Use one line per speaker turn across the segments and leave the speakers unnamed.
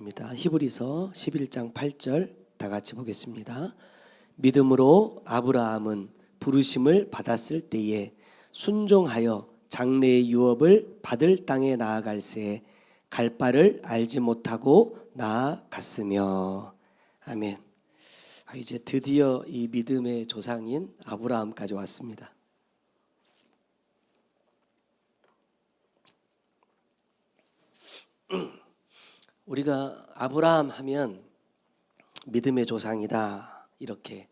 하겠습니다. 히브리서 11장 8절 다 같이 보겠습니다. 믿음으로 아브라함은 부르심을 받았을 때에 순종하여 장래의 유업을 받을 땅에 나아갈새 갈 바를 알지 못하고 나아갔으며. 아멘. 이제 드디어 이 믿음의 조상인 아브라함까지 왔습니다. 우리가 아브라함 하면 믿음의 조상이다 이렇게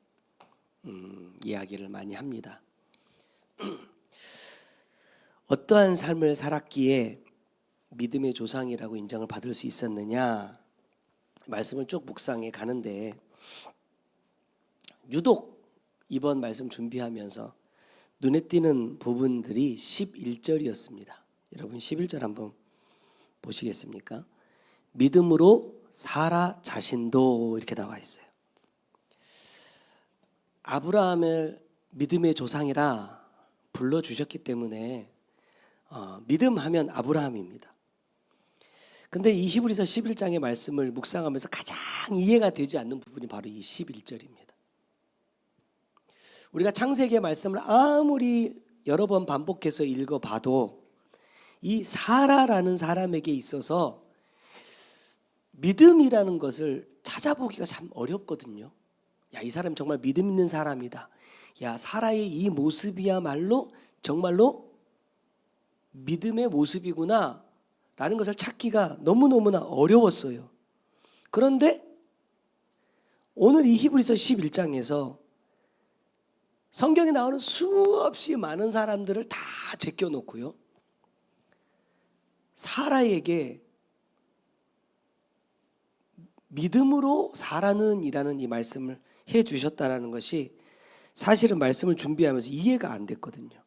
이야기를 많이 합니다. 어떠한 삶을 살았기에 믿음의 조상이라고 인정을 받을 수 있었느냐 말씀을 쭉 묵상해 가는데 유독 이번 말씀 준비하면서 눈에 띄는 부분들이 11절이었습니다. 여러분 11절 한번 보시겠습니까? 믿음으로 사라 자신도 이렇게 나와 있어요. 아브라함을 믿음의 조상이라 불러주셨기 때문에 믿음하면 아브라함입니다. 근데 이 히브리서 11장의 말씀을 묵상하면서 가장 이해가 되지 않는 부분이 바로 이 11절입니다. 우리가 창세기의 말씀을 아무리 여러 번 반복해서 읽어봐도 이 사라라는 사람에게 있어서 믿음이라는 것을 찾아보기가 참 어렵거든요. 야, 이 사람 정말 믿음 있는 사람이다. 야, 사라의 이 모습이야말로 정말로 믿음의 모습이구나 라는 것을 찾기가 너무너무나 어려웠어요. 그런데 오늘 이 히브리서 11장에서 성경에 나오는 수없이 많은 사람들을 다 제껴놓고요, 사라에게 믿음으로 사라는 이라는 이 말씀을 해 주셨다는 것이 사실은 말씀을 준비하면서 이해가 안 됐거든요.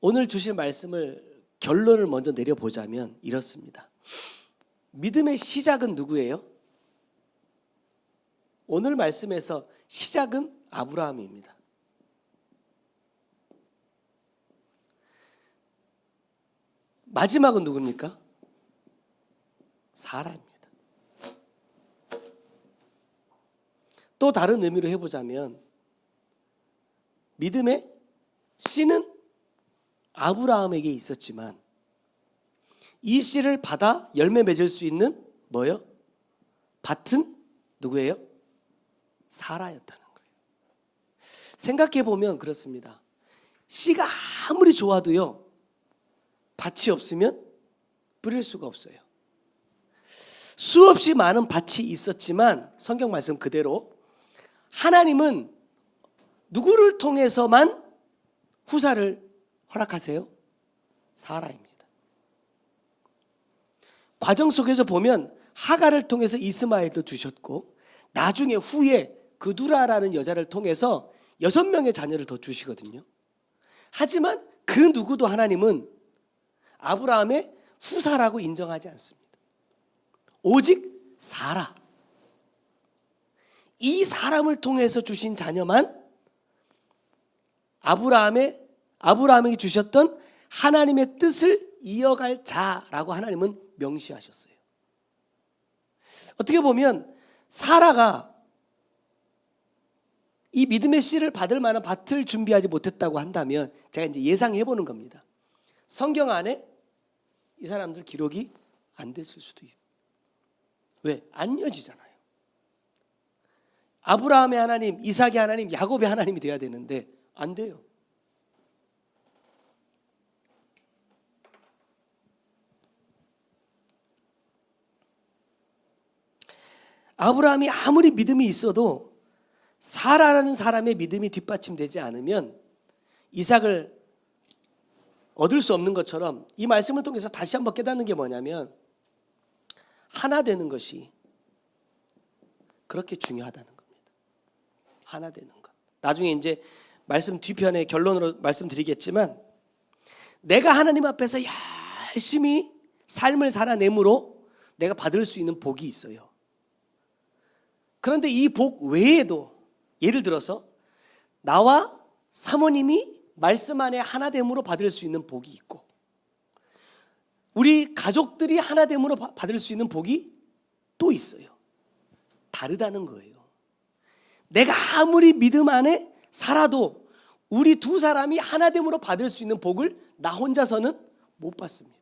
오늘 주실 말씀을 결론을 먼저 내려보자면 이렇습니다. 믿음의 시작은 누구예요? 오늘 말씀에서 시작은 아브라함입니다. 마지막은 누굽니까? 사라입니다. 또 다른 의미로 해보자면 믿음의 씨는 아브라함에게 있었지만 이 씨를 받아 열매 맺을 수 있는 뭐예요? 밭은 누구예요? 사라였다는 거예요. 생각해보면 그렇습니다. 씨가 아무리 좋아도요, 밭이 없으면 뿌릴 수가 없어요. 수없이 많은 밭이 있었지만 성경 말씀 그대로 하나님은 누구를 통해서만 후사를 허락하세요? 사라입니다. 과정 속에서 보면 하갈을 통해서 이스마엘도 주셨고 나중에 후에 그두라라는 여자를 통해서 6명의 자녀를 더 주시거든요. 하지만 그 누구도 하나님은 아브라함의 후사라고 인정하지 않습니다. 오직 사라, 이 사람을 통해서 주신 자녀만 아브라함에게 주셨던 하나님의 뜻을 이어갈 자라고 하나님은 명시하셨어요. 어떻게 보면 사라가 이 믿음의 씨를 받을 만한 밭을 준비하지 못했다고 한다면 제가 이제 예상해 보는 겁니다. 성경 안에 이 사람들 기록이 안 됐을 수도 있어요. 왜? 안 이어지잖아요. 아브라함의 하나님, 이삭의 하나님, 야곱의 하나님이 돼야 되는데 안 돼요. 아브라함이 아무리 믿음이 있어도 사라라는 사람의 믿음이 뒷받침되지 않으면 이삭을 얻을 수 없는 것처럼 이 말씀을 통해서 다시 한번 깨닫는 게 뭐냐면 하나 되는 것이 그렇게 중요하다는 겁니다. 하나 되는 것. 나중에 이제 말씀 뒤편에 결론으로 말씀드리겠지만 내가 하나님 앞에서 열심히 삶을 살아내므로 내가 받을 수 있는 복이 있어요. 그런데 이 복 외에도 예를 들어서 나와 사모님이 말씀 안에 하나됨으로 받을 수 있는 복이 있고 우리 가족들이 하나됨으로 받을 수 있는 복이 또 있어요. 다르다는 거예요. 내가 아무리 믿음 안에 살아도 우리 두 사람이 하나됨으로 받을 수 있는 복을 나 혼자서는 못 받습니다.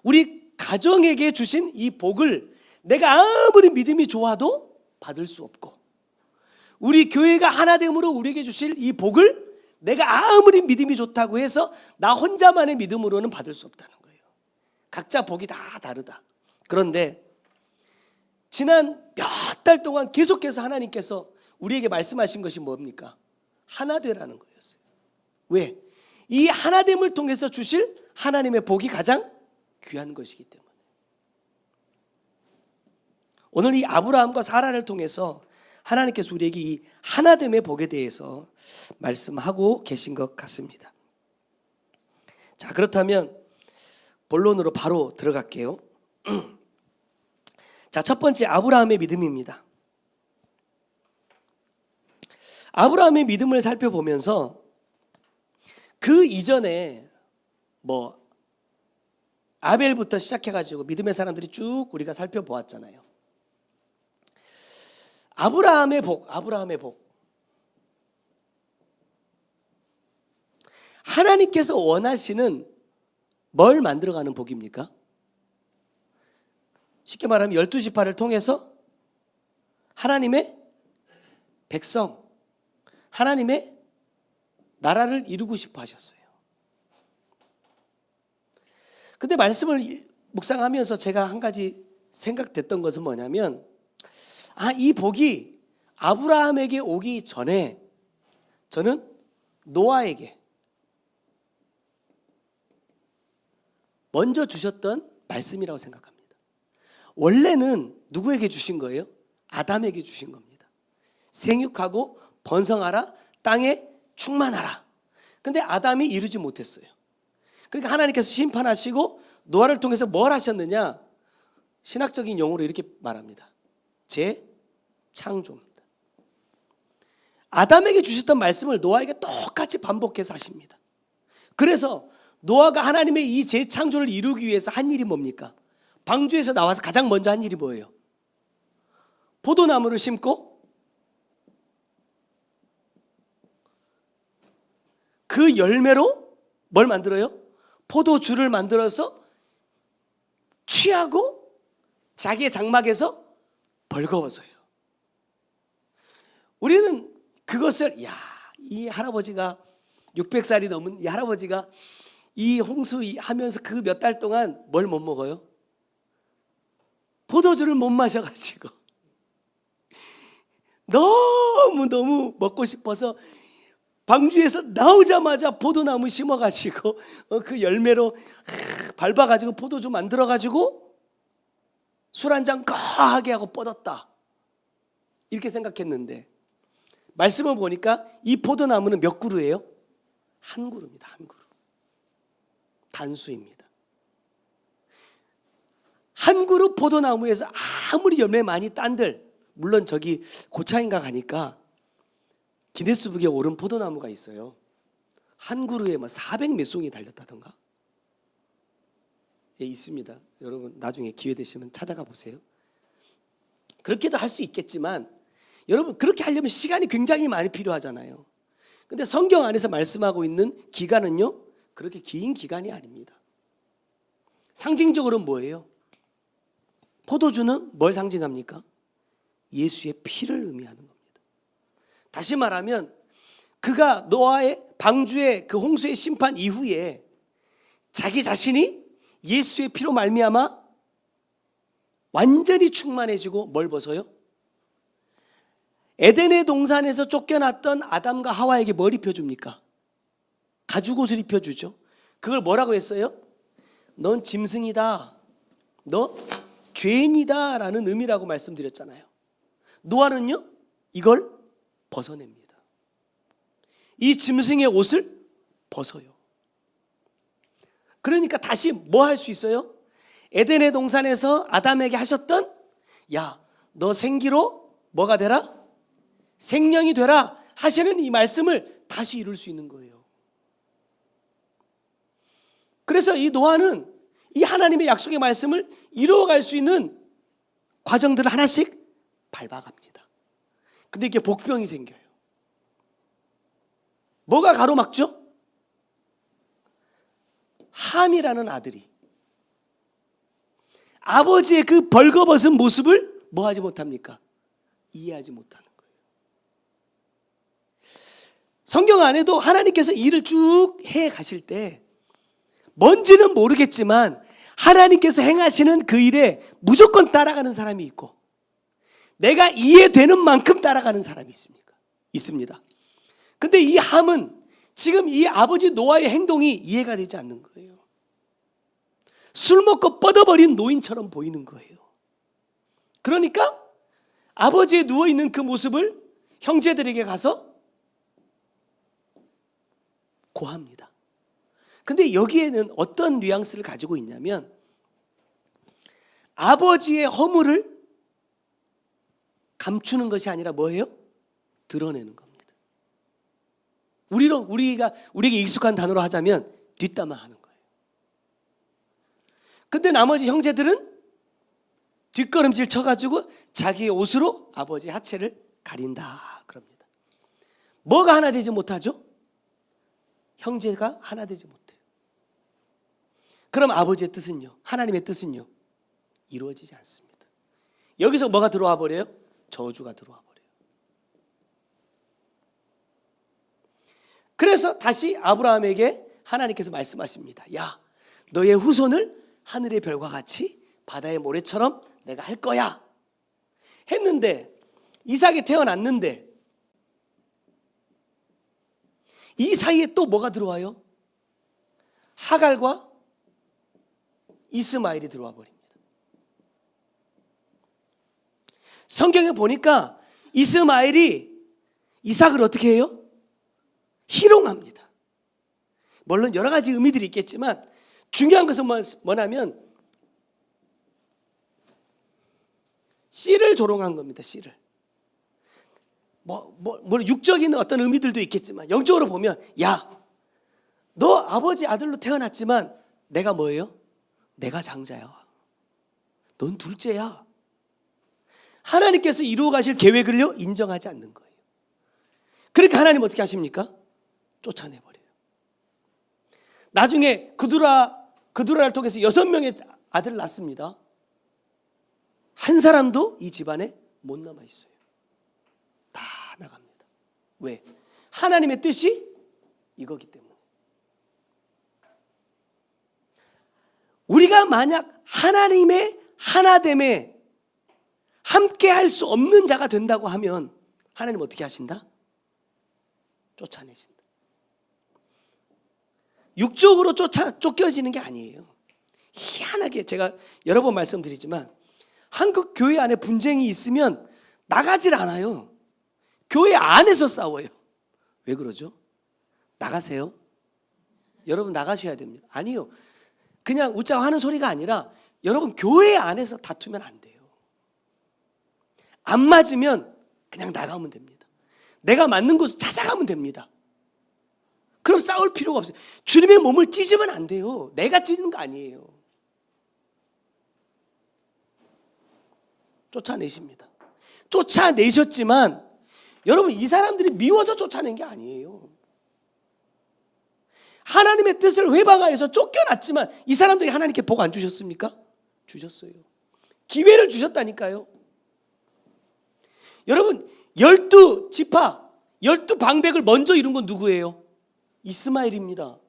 우리 가정에게 주신 이 복을 내가 아무리 믿음이 좋아도 받을 수 없고, 우리 교회가 하나됨으로 우리에게 주실 이 복을 내가 아무리 믿음이 좋다고 해서 나 혼자만의 믿음으로는 받을 수 없다는 거예요. 각자 복이 다 다르다. 그런데 지난 몇 달 동안 계속해서 하나님께서 우리에게 말씀하신 것이 뭡니까? 하나 되라는 거였어요. 왜? 이 하나됨을 통해서 주실 하나님의 복이 가장 귀한 것이기 때문에. 오늘 이 아브라함과 사라를 통해서 하나님께서 우리에게 이 하나됨의 복에 대해서 말씀하고 계신 것 같습니다. 자, 그렇다면 본론으로 바로 들어갈게요. 자, 첫 번째 아브라함의 믿음입니다. 아브라함의 믿음을 살펴보면서 그 이전에 아벨부터 시작해가지고 믿음의 사람들이 쭉 우리가 살펴보았잖아요. 아브라함의 복. 하나님께서 원하시는 뭘 만들어가는 복입니까? 쉽게 말하면 12지파를 통해서 하나님의 백성, 하나님의 나라를 이루고 싶어 하셨어요. 근데 말씀을 묵상하면서 제가 한 가지 생각됐던 것은 뭐냐면, 이 복이 아브라함에게 오기 전에 저는 노아에게 먼저 주셨던 말씀이라고 생각합니다. 원래는 누구에게 주신 거예요? 아담에게 주신 겁니다. 생육하고 번성하라, 땅에 충만하라. 근데 아담이 이루지 못했어요. 그러니까 하나님께서 심판하시고 노아를 통해서 뭘 하셨느냐? 신학적인 용어로 이렇게 말합니다. 재창조입니다. 아담에게 주셨던 말씀을 노아에게 똑같이 반복해서 하십니다. 그래서 노아가 하나님의 이 재창조를 이루기 위해서 한 일이 뭡니까? 방주에서 나와서 가장 먼저 한 일이 뭐예요? 포도나무를 심고 그 열매로 뭘 만들어요? 포도주를 만들어서 취하고 자기의 장막에서 벌거워서요. 우리는 그것을 이 할아버지가 600살이 넘은 이 할아버지가 이 홍수 하면서 그 몇 달 동안 뭘 못 먹어요? 포도주를 못 마셔가지고 너무 먹고 싶어서 방주에서 나오자마자 포도나무 심어가지고 그 열매로 밟아가지고 포도주 만들어가지고 술 한 잔 거하게 하고 뻗었다, 이렇게 생각했는데 말씀을 보니까 이 포도나무는 몇 그루예요? 한 그루입니다. 한 그루. 단수입니다. 한 그루 포도나무에서 아무리 열매 많이 딴들, 물론 저기 고창인가 가니까 기네스북에 오른 포도나무가 있어요. 한 그루에 400 몇 송이 달렸다던가. 예, 있습니다. 여러분 나중에 기회 되시면 찾아가 보세요. 그렇게도 할 수 있겠지만 여러분 그렇게 하려면 시간이 굉장히 많이 필요하잖아요. 근데 성경 안에서 말씀하고 있는 기간은요, 그렇게 긴 기간이 아닙니다. 상징적으로 뭐예요? 포도주는 뭘 상징합니까? 예수의 피를 의미하는 겁니다. 다시 말하면 그가 노아의 방주의 그 홍수의 심판 이후에 자기 자신이 예수의 피로 말미암아 완전히 충만해지고 뭘 벗어요? 에덴의 동산에서 쫓겨났던 아담과 하와에게 뭘 입혀줍니까? 가죽옷을 입혀주죠. 그걸 뭐라고 했어요? 넌 짐승이다, 너 죄인이다 라는 의미라고 말씀드렸잖아요. 노아는요 이걸 벗어냅니다. 이 짐승의 옷을 벗어요. 그러니까 다시 뭐 할 수 있어요? 에덴의 동산에서 아담에게 하셨던 너 생기로 뭐가 되라? 생명이 되라 하시는 이 말씀을 다시 이룰 수 있는 거예요. 그래서 이 노아는 이 하나님의 약속의 말씀을 이루어갈 수 있는 과정들을 하나씩 밟아갑니다. 근데 이게 복병이 생겨요. 뭐가 가로막죠? 함이라는 아들이 아버지의 그 벌거벗은 모습을 뭐 하지 못합니까? 이해하지 못하는 거예요. 성경 안에도 하나님께서 일을 쭉 해 가실 때 뭔지는 모르겠지만 하나님께서 행하시는 그 일에 무조건 따라가는 사람이 있고 내가 이해되는 만큼 따라가는 사람이 있습니다. 근데 이 함은 지금 이 아버지 노아의 행동이 이해가 되지 않는 거예요. 술 먹고 뻗어버린 노인처럼 보이는 거예요. 그러니까 아버지의 누워있는 그 모습을 형제들에게 가서 고합니다. 근데 여기에는 어떤 뉘앙스를 가지고 있냐면 아버지의 허물을 감추는 것이 아니라 뭐예요? 드러내는 겁니다. 우리에게 익숙한 단어로 하자면 뒷담화하는 거예요. 근데 나머지 형제들은 뒷걸음질 쳐가지고 자기의 옷으로 아버지의 하체를 가린다 그럽니다. 뭐가 하나 되지 못하죠? 형제가 하나 되지 못해요. 그럼 아버지의 뜻은요? 하나님의 뜻은요? 이루어지지 않습니다. 여기서 뭐가 들어와 버려요? 저주가 들어와 버려요. 그래서 다시 아브라함에게 하나님께서 말씀하십니다. 야, 너의 후손을 하늘의 별과 같이 바다의 모래처럼 내가 할 거야 했는데 이삭이 태어났는데 이 사이에 또 뭐가 들어와요? 하갈과 이스마엘이 들어와 버립니다. 성경에 보니까 이스마엘이 이삭을 어떻게 해요? 희롱합니다. 물론 여러 가지 의미들이 있겠지만 중요한 것은 뭐냐면 씨를 조롱한 겁니다. 씨를. 육적인 어떤 의미들도 있겠지만 영적으로 보면 야, 너 아버지 아들로 태어났지만 내가 뭐예요? 내가 장자야. 넌 둘째야. 하나님께서 이루어 가실 계획을요 인정하지 않는 거예요. 그러니까 하나님 어떻게 하십니까? 쫓아내버려요. 나중에 그두라를 통해서 6명의 아들을 낳습니다. 한 사람도 이 집안에 못 남아 있어요. 다 나갑니다. 왜? 하나님의 뜻이 이거기 때문에. 우리가 만약 하나님의 하나됨에 함께 할 수 없는 자가 된다고 하면 하나님 어떻게 하신다? 쫓아내신다. 육적으로 쫓겨지는 게 아니에요. 희한하게 제가 여러 번 말씀드리지만 한국 교회 안에 분쟁이 있으면 나가질 않아요. 교회 안에서 싸워요. 왜 그러죠? 나가세요. 여러분 나가셔야 됩니다. 아니요. 그냥 웃자고 하는 소리가 아니라 여러분 교회 안에서 다투면 안 돼요. 안 맞으면 그냥 나가면 됩니다. 내가 맞는 곳을 찾아가면 됩니다. 그럼 싸울 필요가 없어요. 주님의 몸을 찢으면 안 돼요. 내가 찢는 거 아니에요. 쫓아내십니다. 쫓아내셨지만 여러분 이 사람들이 미워서 쫓아낸 게 아니에요. 하나님의 뜻을 회방하여서 쫓겨났지만 이 사람들이 하나님께 복 안 주셨습니까? 주셨어요. 기회를 주셨다니까요. 여러분 12지파 12방백을 먼저 이룬 건 누구예요? 이스마엘입니다.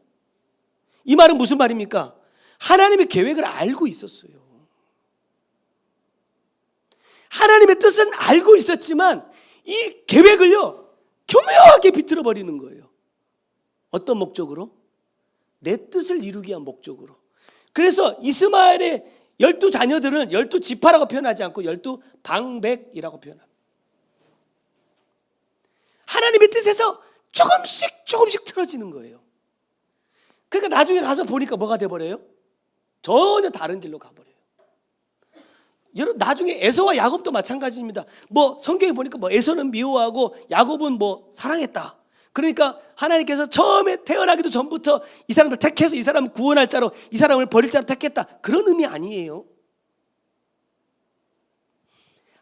이 말은 무슨 말입니까? 하나님의 계획을 알고 있었어요. 하나님의 뜻은 알고 있었지만 이 계획을요 교묘하게 비틀어 버리는 거예요. 어떤 목적으로? 내 뜻을 이루기 위한 목적으로. 그래서 이스마엘의 12자녀들은 12지파라고 표현하지 않고 12방백이라고 표현합니다. 하나님의 뜻에서 조금씩 틀어지는 거예요. 그러니까 나중에 가서 보니까 뭐가 돼버려요? 전혀 다른 길로 가버려요. 여러분 나중에 에서와 야곱도 마찬가지입니다. 성경에 보니까 에서는 미워하고 야곱은 사랑했다. 그러니까 하나님께서 처음에 태어나기도 전부터 이 사람을 택해서 이 사람을 구원할 자로, 이 사람을 버릴 자로 택했다, 그런 의미 아니에요.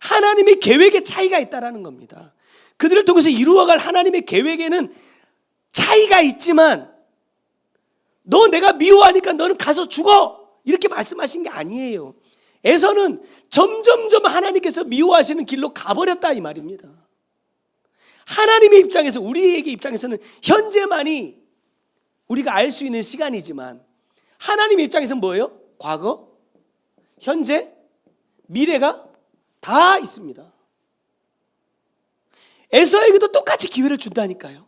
하나님의 계획에 차이가 있다라는 겁니다. 그들을 통해서 이루어갈 하나님의 계획에는 차이가 있지만, 너 내가 미워하니까 너는 가서 죽어, 이렇게 말씀하신 게 아니에요. 에서는 점점점 하나님께서 미워하시는 길로 가버렸다, 이 말입니다. 하나님의 입장에서, 우리에게 입장에서는 현재만이 우리가 알 수 있는 시간이지만, 하나님의 입장에서는 뭐예요? 과거, 현재, 미래가 다 있습니다. 에서에게도 똑같이 기회를 준다니까요.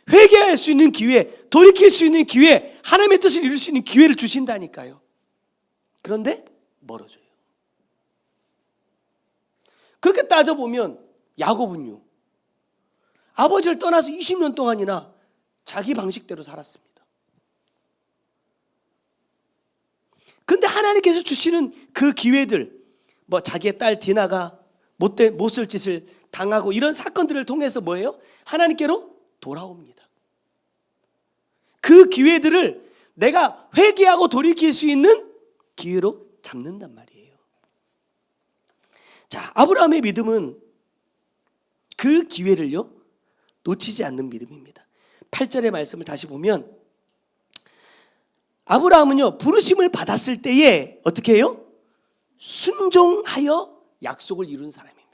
회개할 수 있는 기회, 돌이킬 수 있는 기회, 하나님의 뜻을 이룰 수 있는 기회를 주신다니까요. 그런데 멀어져요. 그렇게 따져보면 야곱은요, 아버지를 떠나서 20년 동안이나 자기 방식대로 살았습니다. 근데 하나님께서 주시는 그 기회들, 뭐 자기의 딸 디나가 못쓸 짓을 당하고 이런 사건들을 통해서 뭐예요? 하나님께로 돌아옵니다. 그 기회들을 내가 회개하고 돌이킬 수 있는 기회로 잡는단 말이에요. 자, 아브라함의 믿음은 그 기회를요, 놓치지 않는 믿음입니다. 8절의 말씀을 다시 보면, 아브라함은요, 부르심을 받았을 때에 어떻게 해요? 순종하여 약속을 이룬 사람입니다.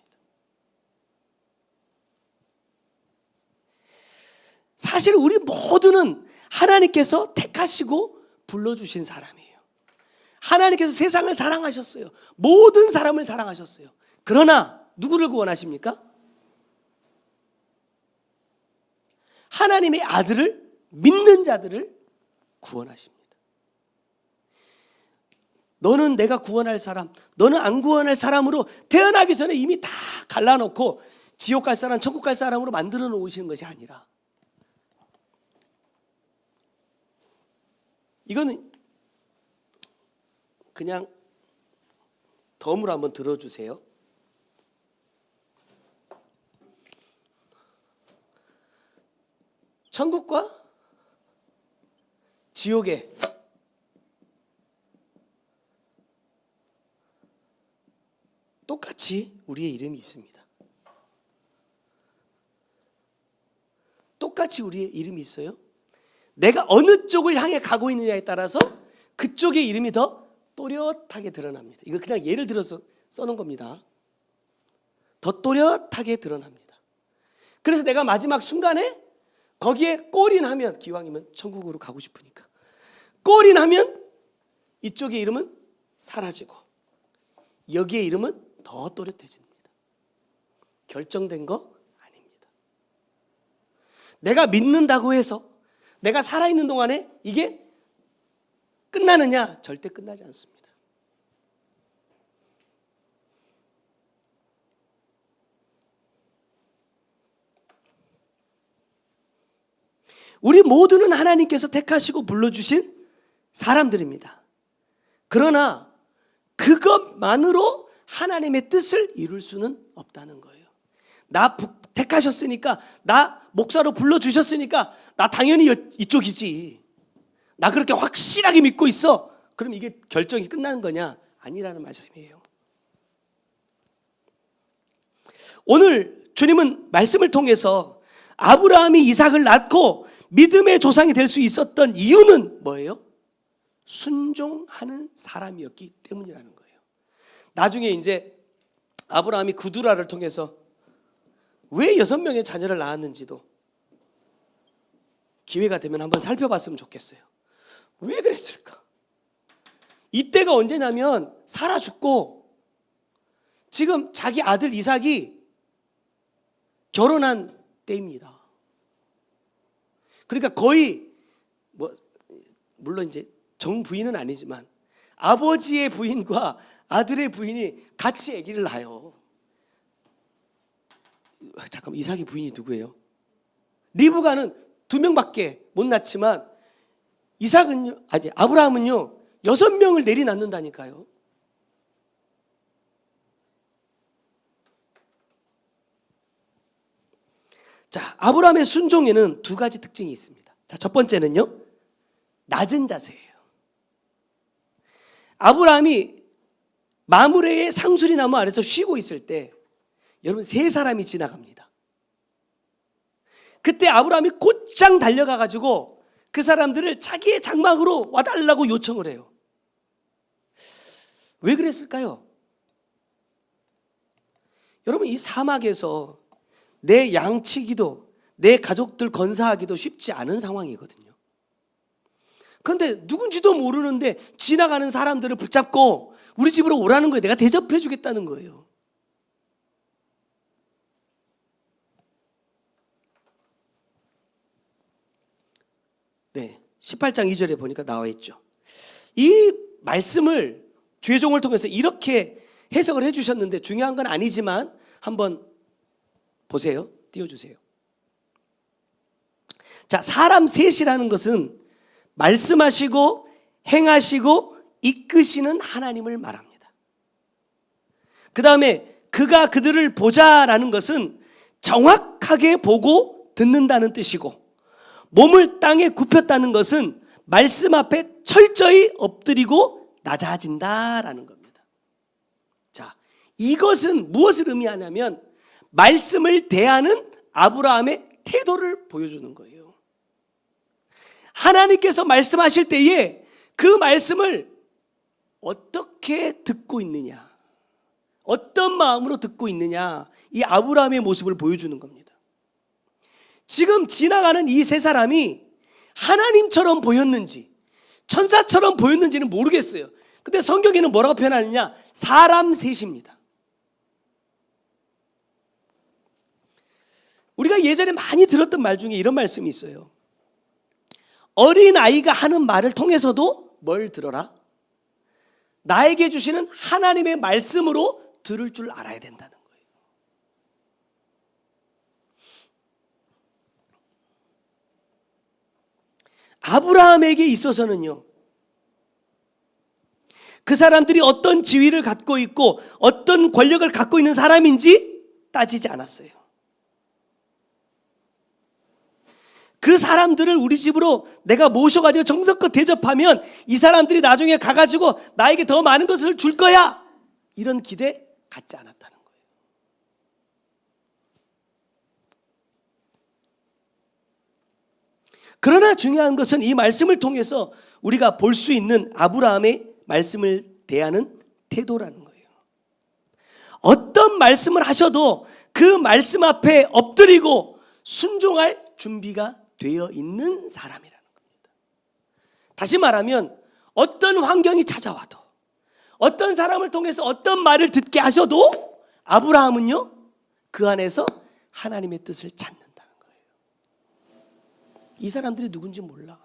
사실 우리 모두는 하나님께서 택하시고 불러주신 사람이에요. 하나님께서 세상을 사랑하셨어요. 모든 사람을 사랑하셨어요. 그러나 누구를 구원하십니까? 하나님의 아들을 믿는 자들을 구원하십니다. 너는 내가 구원할 사람, 너는 안 구원할 사람으로 태어나기 전에 이미 다 갈라놓고 지옥 갈 사람, 천국 갈 사람으로 만들어 놓으시는 것이 아니라, 이거는 그냥 덤으로 한번 들어주세요. 천국과 지옥에 똑같이 우리의 이름이 있습니다. 똑같이 우리의 이름이 있어요. 내가 어느 쪽을 향해 가고 있느냐에 따라서 그쪽의 이름이 더 또렷하게 드러납니다. 이거 그냥 예를 들어서 써놓은 겁니다. 더 또렷하게 드러납니다. 그래서 내가 마지막 순간에 거기에 골인하면, 기왕이면 천국으로 가고 싶으니까 골인하면 이쪽의 이름은 사라지고 여기의 이름은 더 또렷해집니다. 결정된 거 아닙니다. 내가 믿는다고 해서 내가 살아있는 동안에 이게 끝나느냐? 절대 끝나지 않습니다. 우리 모두는 하나님께서 택하시고 불러주신 사람들입니다. 그러나 그것만으로 하나님의 뜻을 이룰 수는 없다는 거예요. 나 택하셨으니까, 나 목사로 불러주셨으니까 나 당연히 이쪽이지, 나 그렇게 확실하게 믿고 있어, 그럼 이게 결정이 끝나는 거냐? 아니라는 말씀이에요. 오늘 주님은 말씀을 통해서 아브라함이 이삭을 낳고 믿음의 조상이 될 수 있었던 이유는 뭐예요? 순종하는 사람이었기 때문이라는 거예요. 나중에 이제 아브라함이 그두라를 통해서 왜 6명의 자녀를 낳았는지도 기회가 되면 한번 살펴봤으면 좋겠어요. 왜 그랬을까? 이때가 언제냐면 사라 죽고 지금 자기 아들 이삭이 결혼한 때입니다. 그러니까 거의 물론 이제 정부인은 아니지만 아버지의 부인과 아들의 부인이 같이 아기를 낳아요. 잠깐만, 이삭의 부인이 누구예요? 리브가는 2명밖에 못 낳지만 아브라함은요 6명을 내리 낳는다니까요. 자, 아브라함의 순종에는 두 가지 특징이 있습니다. 자, 첫 번째는요, 낮은 자세예요. 아브라함이 마므레의 상수리 나무 아래서 쉬고 있을 때 여러분 세 사람이 지나갑니다. 그때 아브라함이 곧장 달려가 가지고 그 사람들을 자기의 장막으로 와달라고 요청을 해요. 왜 그랬을까요? 여러분, 이 사막에서 내 양치기도, 내 가족들 건사하기도 쉽지 않은 상황이거든요. 그런데 누군지도 모르는데 지나가는 사람들을 붙잡고 우리 집으로 오라는 거예요. 내가 대접해 주겠다는 거예요. 네, 18장 2절에 보니까 나와 있죠. 이 말씀을 죄종을 통해서 이렇게 해석을 해주셨는데 중요한 건 아니지만 한번 보세요. 띄워주세요. 자, 사람 셋이라는 것은 말씀하시고 행하시고 이끄시는 하나님을 말합니다. 그 다음에 그가 그들을 보자라는 것은 정확하게 보고 듣는다는 뜻이고, 몸을 땅에 굽혔다는 것은 말씀 앞에 철저히 엎드리고 낮아진다라는 겁니다. 자, 이것은 무엇을 의미하냐면 말씀을 대하는 아브라함의 태도를 보여주는 거예요. 하나님께서 말씀하실 때에 그 말씀을 어떻게 듣고 있느냐, 어떤 마음으로 듣고 있느냐, 이 아브라함의 모습을 보여주는 겁니다. 지금 지나가는 이 세 사람이 하나님처럼 보였는지 천사처럼 보였는지는 모르겠어요. 근데 성경에는 뭐라고 표현하느냐? 사람 셋입니다. 우리가 예전에 많이 들었던 말 중에 이런 말씀이 있어요. 어린아이가 하는 말을 통해서도 뭘 들어라? 나에게 주시는 하나님의 말씀으로 들을 줄 알아야 된다는 거예요. 아브라함에게 있어서는요, 그 사람들이 어떤 지위를 갖고 있고 어떤 권력을 갖고 있는 사람인지 따지지 않았어요. 그 사람들을 우리 집으로 내가 모셔가지고 정성껏 대접하면 이 사람들이 나중에 가가지고 나에게 더 많은 것을 줄 거야, 이런 기대 갖지 않았다는 거예요. 그러나 중요한 것은 이 말씀을 통해서 우리가 볼 수 있는 아브라함의 말씀을 대하는 태도라는 거예요. 어떤 말씀을 하셔도 그 말씀 앞에 엎드리고 순종할 준비가 되어 있는 사람이라는 겁니다. 다시 말하면 어떤 환경이 찾아와도, 어떤 사람을 통해서 어떤 말을 듣게 하셔도 아브라함은요, 그 안에서 하나님의 뜻을 찾는다는 거예요. 이 사람들이 누군지 몰라.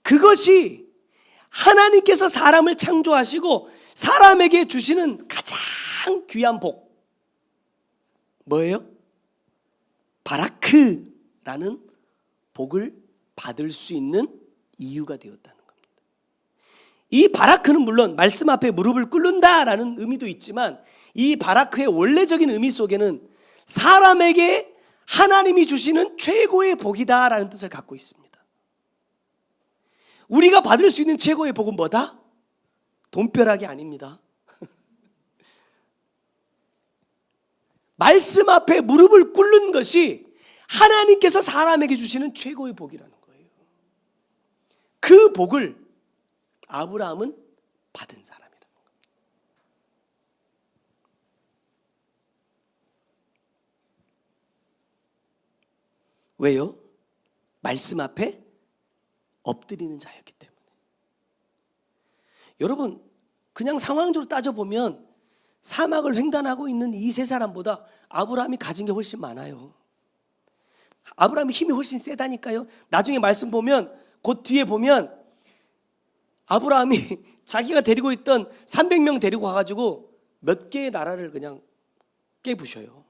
그것이 하나님께서 사람을 창조하시고 사람에게 주시는 가장 귀한 복, 뭐예요? 바라크라는 복을 받을 수 있는 이유가 되었다는 겁니다. 이 바라크는 물론 말씀 앞에 무릎을 꿇는다라는 의미도 있지만, 이 바라크의 원래적인 의미 속에는 사람에게 하나님이 주시는 최고의 복이다라는 뜻을 갖고 있습니다. 우리가 받을 수 있는 최고의 복은 뭐다? 돈벼락이 아닙니다. 말씀 앞에 무릎을 꿇는 것이 하나님께서 사람에게 주시는 최고의 복이라는 거예요. 그 복을 아브라함은 받은 사람이라는 겁니다. 왜요? 말씀 앞에 엎드리는 자였기 때문에. 여러분, 그냥 상황적으로 따져보면 사막을 횡단하고 있는 이 세 사람보다 아브라함이 가진 게 훨씬 많아요. 아브라함이 힘이 훨씬 세다니까요. 나중에 말씀 보면, 곧 뒤에 보면 아브라함이 자기가 데리고 있던 300명 데리고 와가지고 몇 개의 나라를 그냥 깨부셔요.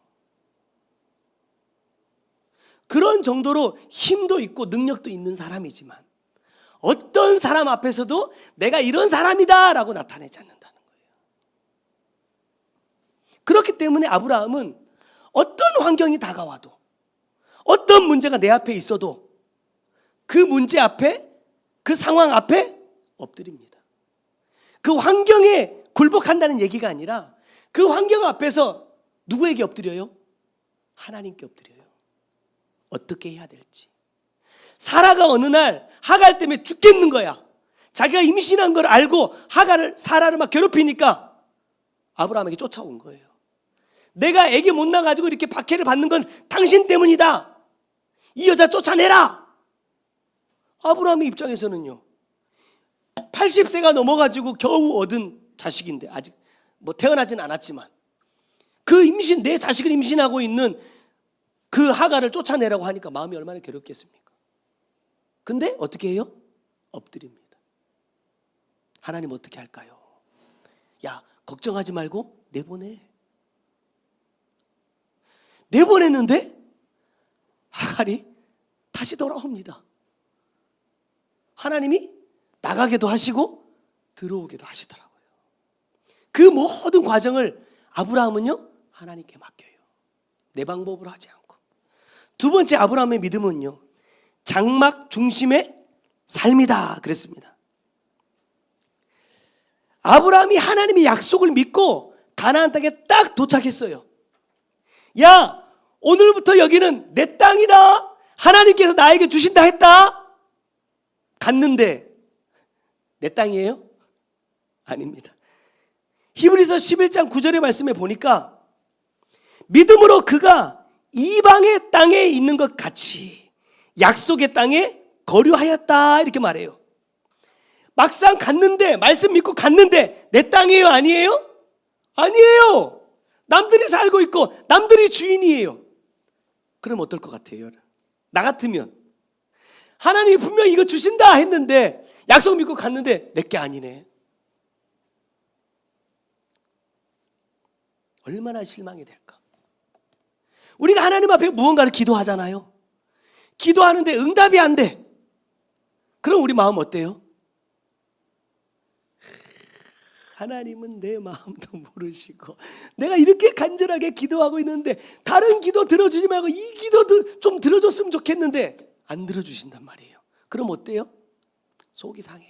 그런 정도로 힘도 있고 능력도 있는 사람이지만 어떤 사람 앞에서도 내가 이런 사람이다 라고 나타내지 않는다는 거예요. 그렇기 때문에 아브라함은 어떤 환경이 다가와도, 어떤 문제가 내 앞에 있어도 그 문제 앞에, 그 상황 앞에 엎드립니다. 그 환경에 굴복한다는 얘기가 아니라 그 환경 앞에서 누구에게 엎드려요? 하나님께 엎드려요. 어떻게 해야 될지. 사라가 어느 날 하갈 때문에 죽겠는 거야. 자기가 임신한 걸 알고 사라를 막 괴롭히니까 아브라함에게 쫓아온 거예요. 내가 아기 못 낳아가지고 이렇게 박해를 받는 건 당신 때문이다. 이 여자 쫓아내라. 아브라함의 입장에서는요, 80세가 넘어가지고 겨우 얻은 자식인데, 아직 뭐 태어나진 않았지만 내 자식을 임신하고 있는 그 하갈을 쫓아내라고 하니까 마음이 얼마나 괴롭겠습니까? 근데 어떻게 해요? 엎드립니다. 하나님 어떻게 할까요? 야, 걱정하지 말고 내보냈는데 하갈이 다시 돌아옵니다. 하나님이 나가게도 하시고 들어오게도 하시더라고요. 그 모든 과정을 아브라함은요, 하나님께 맡겨요. 내 방법으로 하지 않고. 두 번째 아브라함의 믿음은요, 장막 중심의 삶이다 그랬습니다. 아브라함이 하나님의 약속을 믿고 가나안 땅에 딱 도착했어요. 야, 오늘부터 여기는 내 땅이다. 하나님께서 나에게 주신다 했다. 갔는데 내 땅이에요? 아닙니다. 히브리서 11장 9절의 말씀에 보니까 믿음으로 그가 이방의 땅에 있는 것 같이 약속의 땅에 거류하였다 이렇게 말해요. 막상 갔는데, 말씀 믿고 갔는데 내 땅이에요? 아니에요? 아니에요. 남들이 살고 있고 남들이 주인이에요. 그럼 어떨 것 같아요? 나 같으면 하나님이 분명히 이거 주신다 했는데 약속 믿고 갔는데 내게 아니네. 얼마나 실망이 될까? 우리가 하나님 앞에 무언가를 기도하잖아요. 기도하는데 응답이 안 돼. 그럼 우리 마음 어때요? 하나님은 내 마음도 모르시고 내가 이렇게 간절하게 기도하고 있는데 다른 기도 들어주지 말고 이 기도도 좀 들어줬으면 좋겠는데 안 들어주신단 말이에요. 그럼 어때요? 속이 상해.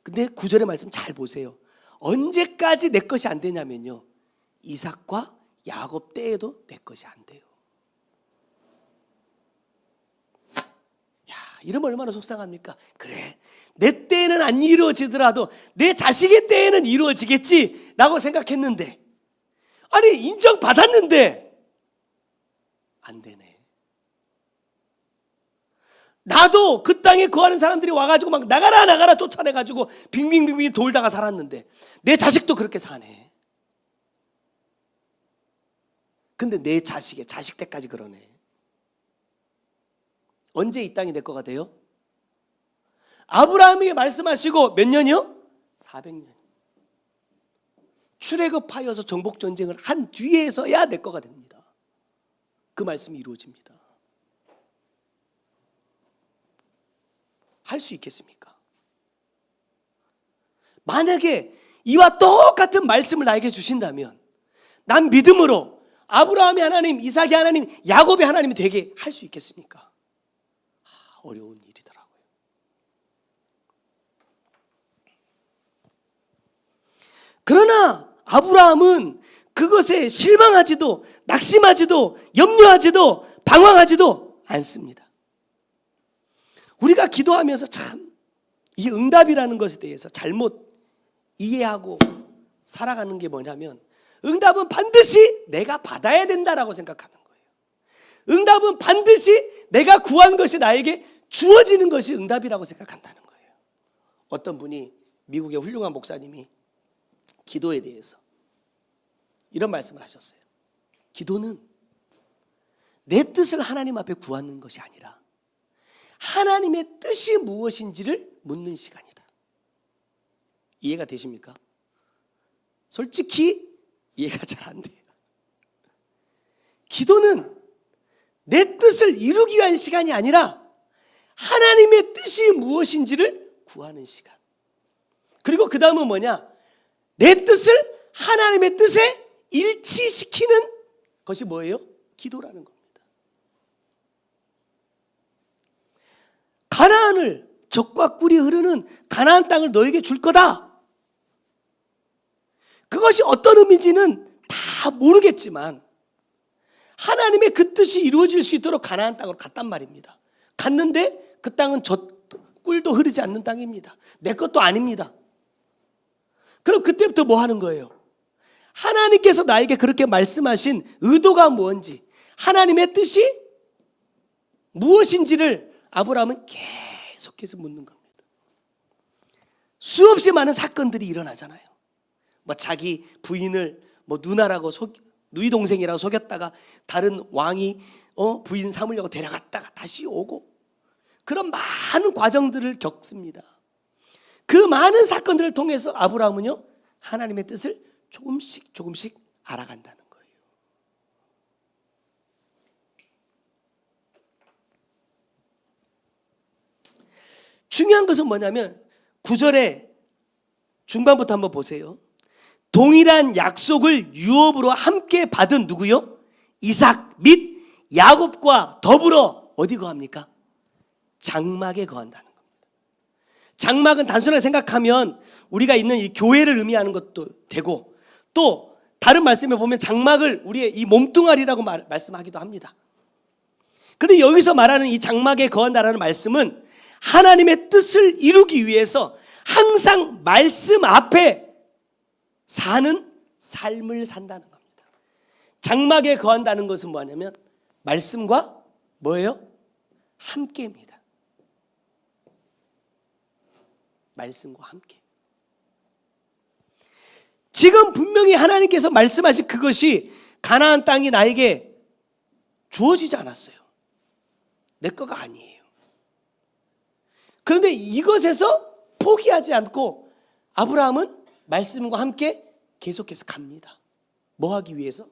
근데 9절의 말씀 잘 보세요. 언제까지 내 것이 안 되냐면요, 이삭과 야곱 때에도 내 것이 안 돼요. 야, 이러면 얼마나 속상합니까? 그래, 내 때에는 안 이루어지더라도 내 자식의 때에는 이루어지겠지 라고 생각했는데, 아니 인정받았는데 안 되네. 나도 그 땅에 거하는 사람들이 와가지고 막 나가라 쫓아내가지고 빙빙빙빙 돌다가 살았는데 내 자식도 그렇게 사네. 근데 내 자식의 자식 때까지 그러네. 언제 이 땅이 내 거가 돼요? 아브라함에게 말씀하시고 몇 년이요? 400년. 출애굽하여서 정복전쟁을 한 뒤에서야 내 거가 됩니다. 그 말씀이 이루어집니다. 할 수 있겠습니까? 만약에 이와 똑같은 말씀을 나에게 주신다면 난 믿음으로 아브라함의 하나님, 이삭의 하나님, 야곱의 하나님이 되게 할 수 있겠습니까? 어려운 일이더라고요. 그러나 아브라함은 그것에 실망하지도 낙심하지도 염려하지도 방황하지도 않습니다. 우리가 기도하면서 참 이 응답이라는 것에 대해서 잘못 이해하고 살아가는 게 뭐냐면, 응답은 반드시 내가 받아야 된다라고 생각하는 거예요. 응답은 반드시 내가 구한 것이 나에게 주어지는 것이 응답이라고 생각한다는 거예요. 어떤 분이, 미국의 훌륭한 목사님이 기도에 대해서 이런 말씀을 하셨어요. 기도는 내 뜻을 하나님 앞에 구하는 것이 아니라 하나님의 뜻이 무엇인지를 묻는 시간이다. 이해가 되십니까? 솔직히 이해가 잘 안 돼요. 기도는 내 뜻을 이루기 위한 시간이 아니라 하나님의 뜻이 무엇인지를 구하는 시간. 그리고 그 다음은 뭐냐? 내 뜻을 하나님의 뜻에 일치시키는 것이 뭐예요? 기도라는 겁니다. 가나안을, 젖과 꿀이 흐르는 가나안 땅을 너에게 줄 거다. 그것이 어떤 의미인지는 다 모르겠지만 하나님의 그 뜻이 이루어질 수 있도록 가나안 땅으로 갔단 말입니다. 갔는데 그 땅은 꿀도 흐르지 않는 땅입니다. 내 것도 아닙니다. 그럼 그때부터 뭐 하는 거예요? 하나님께서 나에게 그렇게 말씀하신 의도가 뭔지, 하나님의 뜻이 무엇인지를 아브라함은 계속해서 묻는 겁니다. 수없이 많은 사건들이 일어나잖아요. 뭐 자기 부인을 뭐 누나라고 누이 동생이라고 속였다가 다른 왕이 부인 삼으려고 데려갔다가 다시 오고, 그런 많은 과정들을 겪습니다. 그 많은 사건들을 통해서 아브라함은요, 하나님의 뜻을 조금씩 알아간다는 거예요. 중요한 것은 뭐냐면 9절의 중반부터 한번 보세요. 동일한 약속을 유업으로 함께 받은 누구요? 이삭 및 야곱과 더불어 어디 거합니까? 장막에 거한다는 겁니다. 장막은 단순하게 생각하면 우리가 있는 이 교회를 의미하는 것도 되고, 또 다른 말씀에 보면 장막을 우리의 이 몸뚱아리라고 말씀하기도 합니다. 그런데 여기서 말하는 이 장막에 거한다라는 말씀은 하나님의 뜻을 이루기 위해서 항상 말씀 앞에 사는 삶을 산다는 겁니다. 장막에 거한다는 것은 뭐냐면 말씀과 뭐예요? 함께입니다. 말씀과 함께. 지금 분명히 하나님께서 말씀하신 그것이 가나안 땅이 나에게 주어지지 않았어요. 내 거가 아니에요. 그런데 이것에서 포기하지 않고 아브라함은 말씀과 함께 계속해서 갑니다. 뭐 하기 위해서?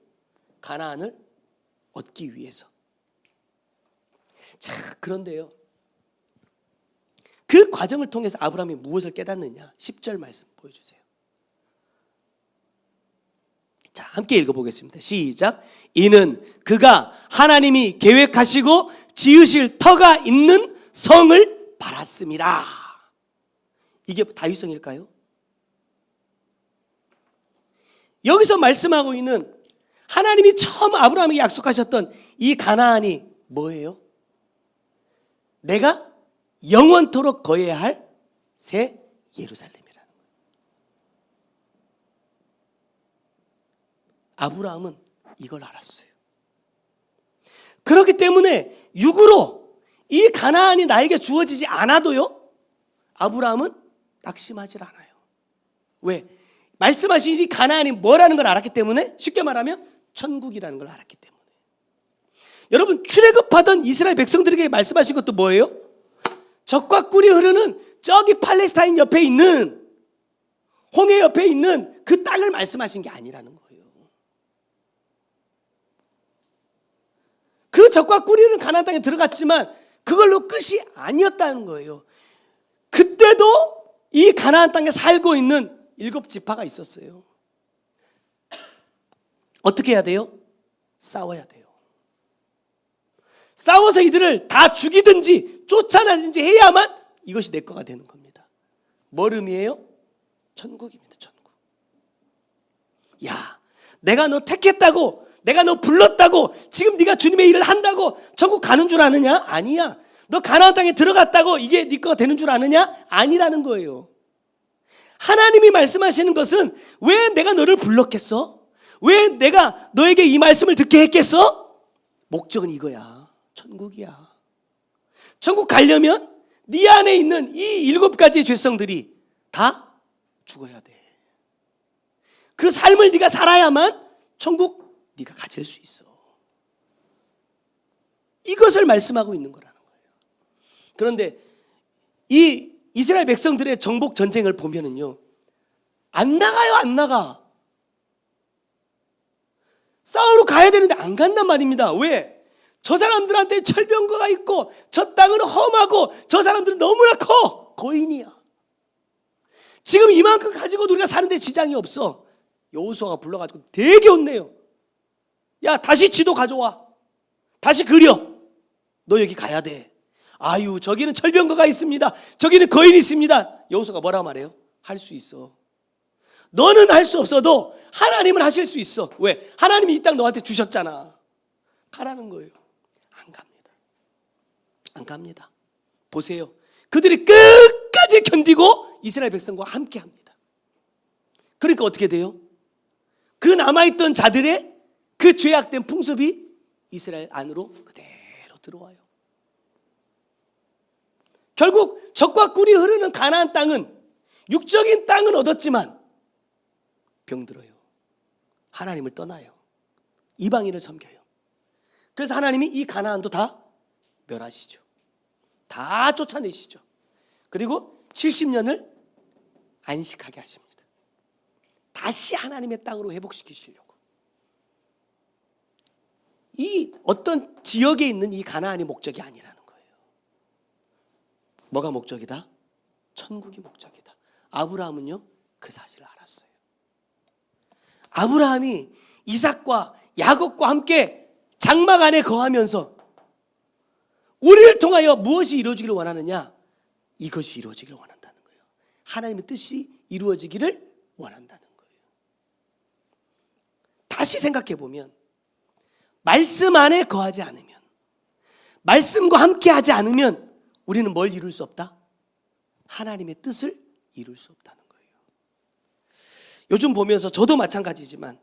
가나안을 얻기 위해서. 자, 그런데요, 그 과정을 통해서 아브라함이 무엇을 깨닫느냐? 10절 말씀 보여주세요. 자, 함께 읽어보겠습니다. 시작. 이는 그가 하나님이 계획하시고 지으실 터가 있는 성을 바랐음이라. 이게 다윗성일까요? 여기서 말씀하고 있는 하나님이 처음 아브라함에게 약속하셨던 이 가나안이 뭐예요? 내가 영원토록 거해야 할 새 예루살렘이라는 거예요. 아브라함은 이걸 알았어요. 그렇기 때문에 육으로 이 가나안이 나에게 주어지지 않아도요, 아브라함은 낙심하지 않아요. 왜? 말씀하신 이 가나안이 뭐라는 걸 알았기 때문에, 쉽게 말하면 천국이라는 걸 알았기 때문에. 여러분, 출애굽하던 이스라엘 백성들에게 말씀하신 것도 뭐예요? 젖과 꿀이 흐르는 저기 팔레스타인 옆에 있는, 홍해 옆에 있는 그 땅을 말씀하신 게 아니라는 거예요. 그 젖과 꿀이 흐르는 가나안 땅에 들어갔지만 그걸로 끝이 아니었다는 거예요. 그때도 이 가나안 땅에 살고 있는 7지파가 있었어요. 어떻게 해야 돼요? 싸워야 돼요. 싸워서 이들을 다 죽이든지 쫓아내든지 해야만 이것이 내 거가 되는 겁니다. 뭘 의미해요? 천국입니다. 천국. 야, 내가 너 택했다고, 내가 너 불렀다고, 지금 네가 주님의 일을 한다고 천국 가는 줄 아느냐? 아니야. 너 가나안 땅에 들어갔다고 이게 네 거가 되는 줄 아느냐? 아니라는 거예요. 하나님이 말씀하시는 것은 왜 내가 너를 불렀겠어? 왜 내가 너에게 이 말씀을 듣게 했겠어? 목적은 이거야. 천국이야. 천국 가려면 네 안에 있는 이 7가지의 죄성들이 다 죽어야 돼. 그 삶을 네가 살아야만 천국 네가 가질 수 있어. 이것을 말씀하고 있는 거라는 거예요. 그런데 이 이스라엘 백성들의 정복 전쟁을 보면은요, 안 나가요, 안 나가. 싸우러 가야 되는데 안 간단 말입니다. 왜? 저 사람들한테 철병거가 있고 저 땅은 험하고 저 사람들은 너무나 커. 거인이야. 지금 이만큼 가지고 우리가 사는데 지장이 없어. 여호수아가 불러가지고 되게 혼내요. 야, 다시 지도 가져와. 다시 그려. 너 여기 가야 돼. 아유, 저기는 철병거가 있습니다. 저기는 거인이 있습니다. 여호수아가 뭐라고 말해요? 할 수 있어. 너는 할 수 없어도 하나님은 하실 수 있어. 왜? 하나님이 이 땅 너한테 주셨잖아. 가라는 거예요. 안 갑니다. 안 갑니다. 보세요. 그들이 끝까지 견디고 이스라엘 백성과 함께 합니다. 그러니까 어떻게 돼요? 그 남아있던 자들의 그 죄악된 풍습이 이스라엘 안으로 그대로 들어와요. 결국 젖과 꿀이 흐르는 가나안 땅은, 육적인 땅은 얻었지만 병들어요. 하나님을 떠나요. 이방인을 섬겨요. 그래서 하나님이 이 가나안도 다 멸하시죠. 다 쫓아내시죠. 그리고 70년을 안식하게 하십니다. 다시 하나님의 땅으로 회복시키시려고. 이 어떤 지역에 있는 이 가나안이 목적이 아니라는 거예요. 뭐가 목적이다? 천국이 목적이다. 아브라함은요, 그 사실을 알았어요. 아브라함이 이삭과 야곱과 함께 장막 안에 거하면서 우리를 통하여 무엇이 이루어지기를 원하느냐? 이것이 이루어지기를 원한다는 거예요. 하나님의 뜻이 이루어지기를 원한다는 거예요. 다시 생각해 보면, 말씀 안에 거하지 않으면, 말씀과 함께 하지 않으면 우리는 뭘 이룰 수 없다? 하나님의 뜻을 이룰 수 없다는 거예요. 요즘 보면서 저도 마찬가지지만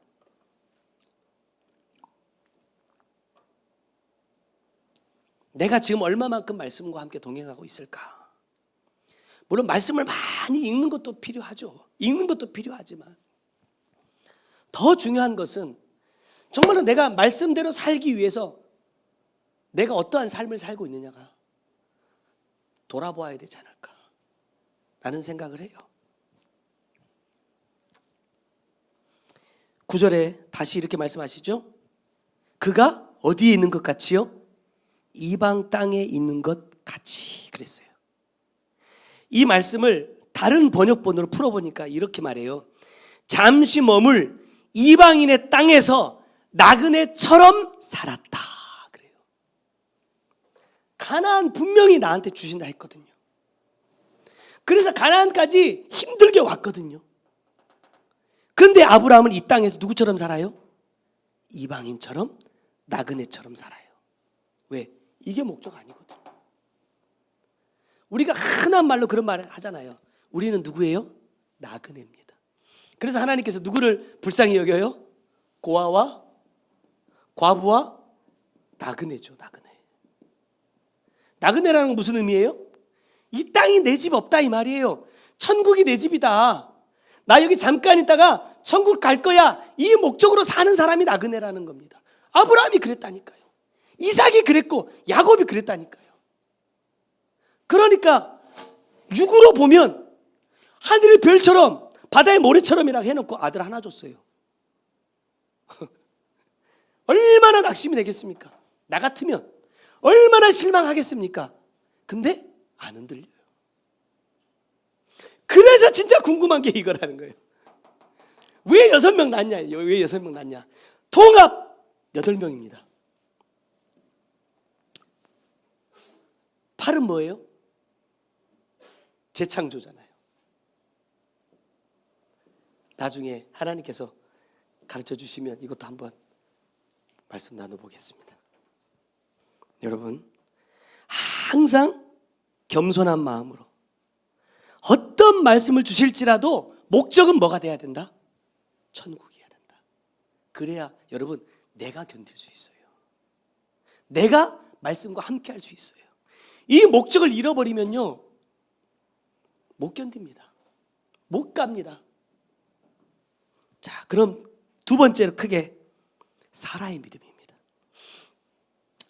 내가 지금 얼마만큼 말씀과 함께 동행하고 있을까? 물론 말씀을 많이 읽는 것도 필요하죠. 읽는 것도 필요하지만 더 중요한 것은 정말로 내가 말씀대로 살기 위해서 내가 어떠한 삶을 살고 있느냐가 돌아보아야 되지 않을까 라는 생각을 해요. 9절에 다시 이렇게 말씀하시죠. 그가 어디에 있는 것 같이요? 이방 땅에 있는 것 같이 그랬어요. 이 말씀을 다른 번역본으로 풀어보니까 이렇게 말해요. 잠시 머물 이방인의 땅에서 나그네처럼 살았다 그래요. 가나안 분명히 나한테 주신다 했거든요. 그래서 가나안까지 힘들게 왔거든요. 근데 아브라함은 이 땅에서 누구처럼 살아요? 이방인처럼, 나그네처럼 살아요. 왜? 이게 목적 아니거든요. 우리가 흔한 말로 그런 말을 하잖아요. 우리는 누구예요? 나그네입니다. 그래서 하나님께서 누구를 불쌍히 여겨요? 고아와 과부와 나그네죠. 나그네. 나그네라는 건 무슨 의미예요? 이 땅이 내 집 없다 이 말이에요. 천국이 내 집이다. 나 여기 잠깐 있다가 천국 갈 거야. 이 목적으로 사는 사람이 나그네라는 겁니다. 아브라함이 그랬다니까요. 이삭이 그랬고 야곱이 그랬다니까요. 그러니까 육으로 보면 하늘의 별처럼 바다의 모래처럼이라고 해놓고 아들 하나 줬어요. 얼마나 낙심이 되겠습니까? 나 같으면 얼마나 실망하겠습니까? 근데 안 흔들려요. 그래서 진짜 궁금한 게 이거라는 거예요. 왜 6명 낳냐? 왜 6명 낳냐? 통합 8명입니다. 8은 뭐예요? 재창조잖아요. 나중에 하나님께서 가르쳐 주시면 이것도 한번 말씀 나눠보겠습니다. 여러분, 항상 겸손한 마음으로 어떤 말씀을 주실지라도 목적은 뭐가 돼야 된다? 천국이어야 된다. 그래야 여러분 내가 견딜 수 있어요. 내가 말씀과 함께 할 수 있어요. 이 목적을 잃어버리면요 못 견딥니다. 못 갑니다. 자, 그럼 두 번째로 크게 사라의 믿음입니다.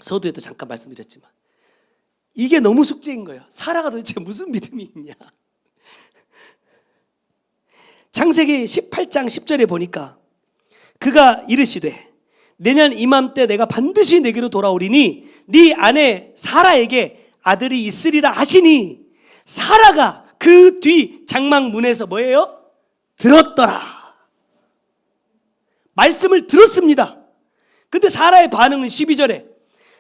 서두에도 잠깐 말씀드렸지만 이게 너무 숙제인 거예요. 사라가 도대체 무슨 믿음이 있냐. 창세기 18장 10절에 보니까 그가 이르시되 내년 이맘때 내가 반드시 내게로 돌아오리니 네 아내 사라에게 아들이 있으리라 하시니 사라가 그 뒤 장막 문에서 뭐예요? 들었더라. 말씀을 들었습니다. 근데 사라의 반응은 12절에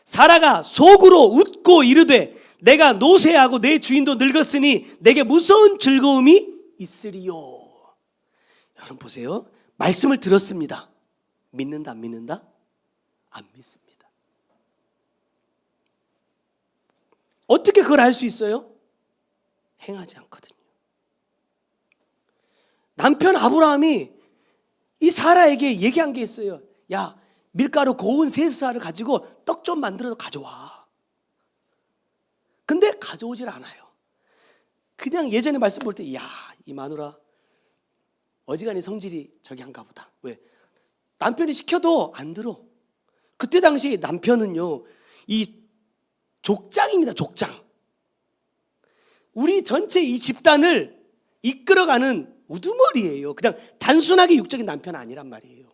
사라가 속으로 웃고 이르되 내가 노쇠하고 내 주인도 늙었으니 내게 무서운 즐거움이 있으리요. 여러분 보세요. 말씀을 들었습니다. 믿는다 안 믿는다? 안 믿습니다. 어떻게 그걸 알 수 있어요? 행하지 않거든요. 남편 아브라함이 이 사라에게 얘기한 게 있어요. 야, 밀가루 고운 쇠사를 가지고 떡 좀 만들어서 가져와. 근데 가져오질 않아요. 그냥 예전에 말씀 볼 때, 야, 이 마누라 어지간히 성질이 저기 한가 보다. 왜? 남편이 시켜도 안 들어. 그때 당시 남편은요, 이 족장입니다. 족장. 우리 전체 이 집단을 이끌어가는 우두머리예요. 그냥 단순하게 육적인 남편 아니란 말이에요.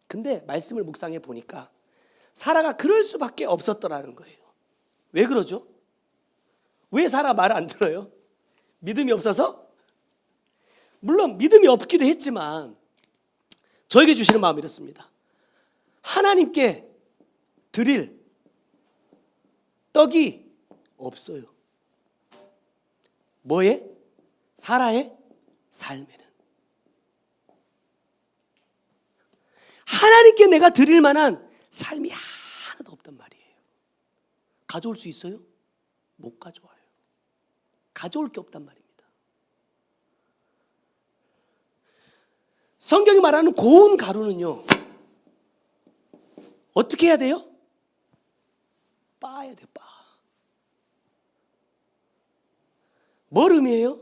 근데 말씀을 묵상해 보니까 사라가 그럴 수밖에 없었더라는 거예요. 왜 그러죠? 왜 사라 말을 안 들어요? 믿음이 없어서? 물론 믿음이 없기도 했지만 저에게 주시는 마음이 이렇습니다. 하나님께 드릴 떡이 없어요. 뭐에? 사라의 삶에는. 하나님께 내가 드릴 만한 삶이 하나도 없단 말이에요. 가져올 수 있어요? 못 가져와요. 가져올 게 없단 말입니다. 성경이 말하는 고운 가루는요, 어떻게 해야 돼요? 빻아야 돼요. 빻아. 뭘 의미해요?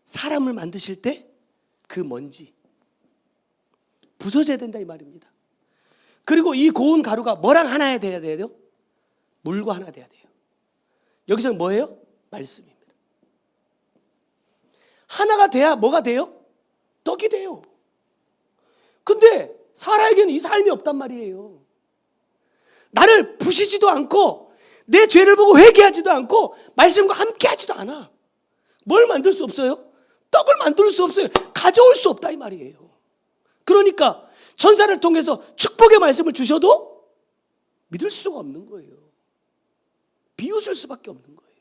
사람을 만드실 때 그 먼지 부서져야 된다 이 말입니다. 그리고 이 고운 가루가 뭐랑 하나 돼야 돼요? 물과 하나 돼야 돼요. 여기서는 뭐예요? 말씀입니다. 하나가 돼야 뭐가 돼요? 떡이 돼요. 근데 사라에게는 이 삶이 없단 말이에요. 나를 부시지도 않고 내 죄를 보고 회개하지도 않고 말씀과 함께 하지도 않아. 뭘 만들 수 없어요? 떡을 만들 수 없어요. 가져올 수 없다 이 말이에요. 그러니까 천사를 통해서 축복의 말씀을 주셔도 믿을 수가 없는 거예요. 비웃을 수밖에 없는 거예요.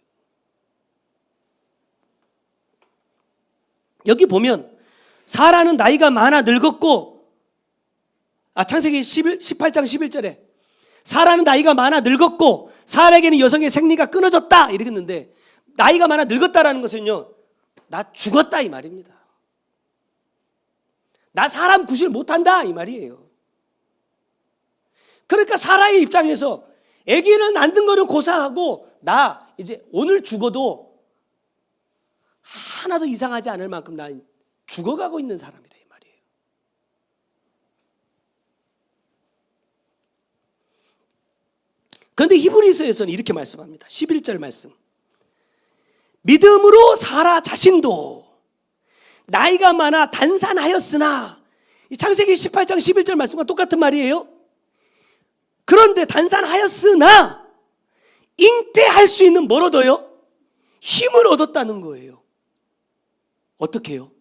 여기 보면 사라는 나이가 많아 늙었고, 창세기 18장 11절에 사라는 나이가 많아 늙었고 사라에게는 여성의 생리가 끊어졌다 이러겠는데, 나이가 많아 늙었다라는 것은요, 나 죽었다 이 말입니다. 나 사람 구실 못한다 이 말이에요. 그러니까 사라의 입장에서 아기를 낳는 거는 고사하고 나 이제 오늘 죽어도 하나도 이상하지 않을 만큼 나 죽어가고 있는 사람이라 이 말이에요. 그런데 히브리서에서는 이렇게 말씀합니다. 11절 말씀. 믿음으로 사라 자신도 나이가 많아 단산하였으나, 이 창세기 18장 11절 말씀과 똑같은 말이에요. 그런데 단산하였으나 잉태할 수 있는 뭘 얻어요? 힘을 얻었다는 거예요. 어떻게 해요?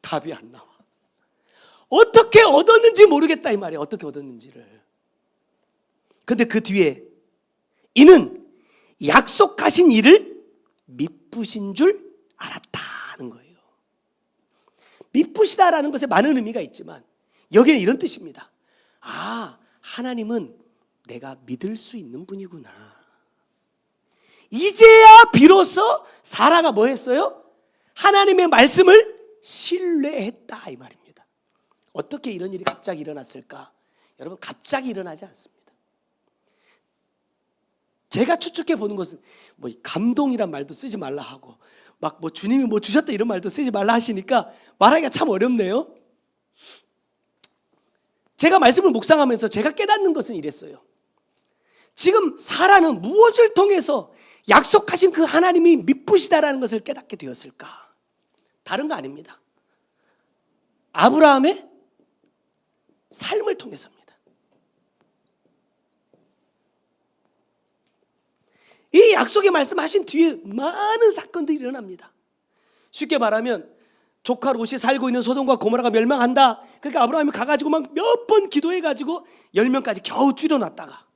답이 안 나와. 어떻게 얻었는지 모르겠다 이 말이에요. 어떻게 얻었는지를. 근데 그 뒤에 이는 약속하신 일을 미쁘신 줄 알았다는 거예요. 미쁘시다라는 것에 많은 의미가 있지만 여기는 이런 뜻입니다. 하나님은 내가 믿을 수 있는 분이구나. 이제야 비로소 사라가 뭐 했어요? 하나님의 말씀을 신뢰했다 이 말입니다. 어떻게 이런 일이 갑자기 일어났을까? 여러분, 갑자기 일어나지 않습니다. 제가 추측해 보는 것은 뭐 감동이란 말도 쓰지 말라 하고 막 뭐 주님이 뭐 주셨다 이런 말도 쓰지 말라 하시니까 말하기가 참 어렵네요. 제가 말씀을 묵상하면서 제가 깨닫는 것은 이랬어요. 지금 사라는 무엇을 통해서 약속하신 그 하나님이 미쁘시다라는 것을 깨닫게 되었을까? 다른 거 아닙니다. 아브라함의 삶을 통해서입니다. 이 약속의 말씀하신 뒤에 많은 사건들이 일어납니다. 쉽게 말하면 조카 롯이 살고 있는 소돔과 고모라가 멸망한다. 그러니까 아브라함이 가가지고 막 몇 번 기도해가지고 10명까지 겨우 줄여놨다가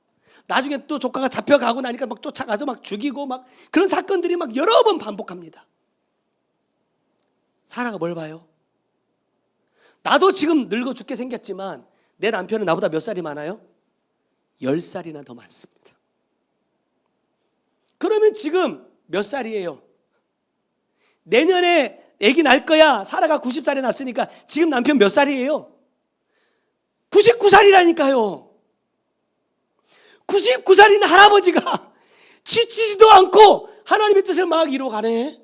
나중에 또 조카가 잡혀가고 나니까 막 쫓아가서 막 죽이고 막 그런 사건들이 막 여러 번 반복합니다. 사라가 뭘 봐요? 나도 지금 늙어 죽게 생겼지만 내 남편은 나보다 몇 살이 많아요? 10살이나 더 많습니다. 그러면 지금 몇 살이에요? 내년에 아기 날 거야. 사라가 90살에 낳았으니까 지금 남편 몇 살이에요? 99살이라니까요. 99살인 할아버지가 지치지도 않고 하나님의 뜻을 막 이루어가네.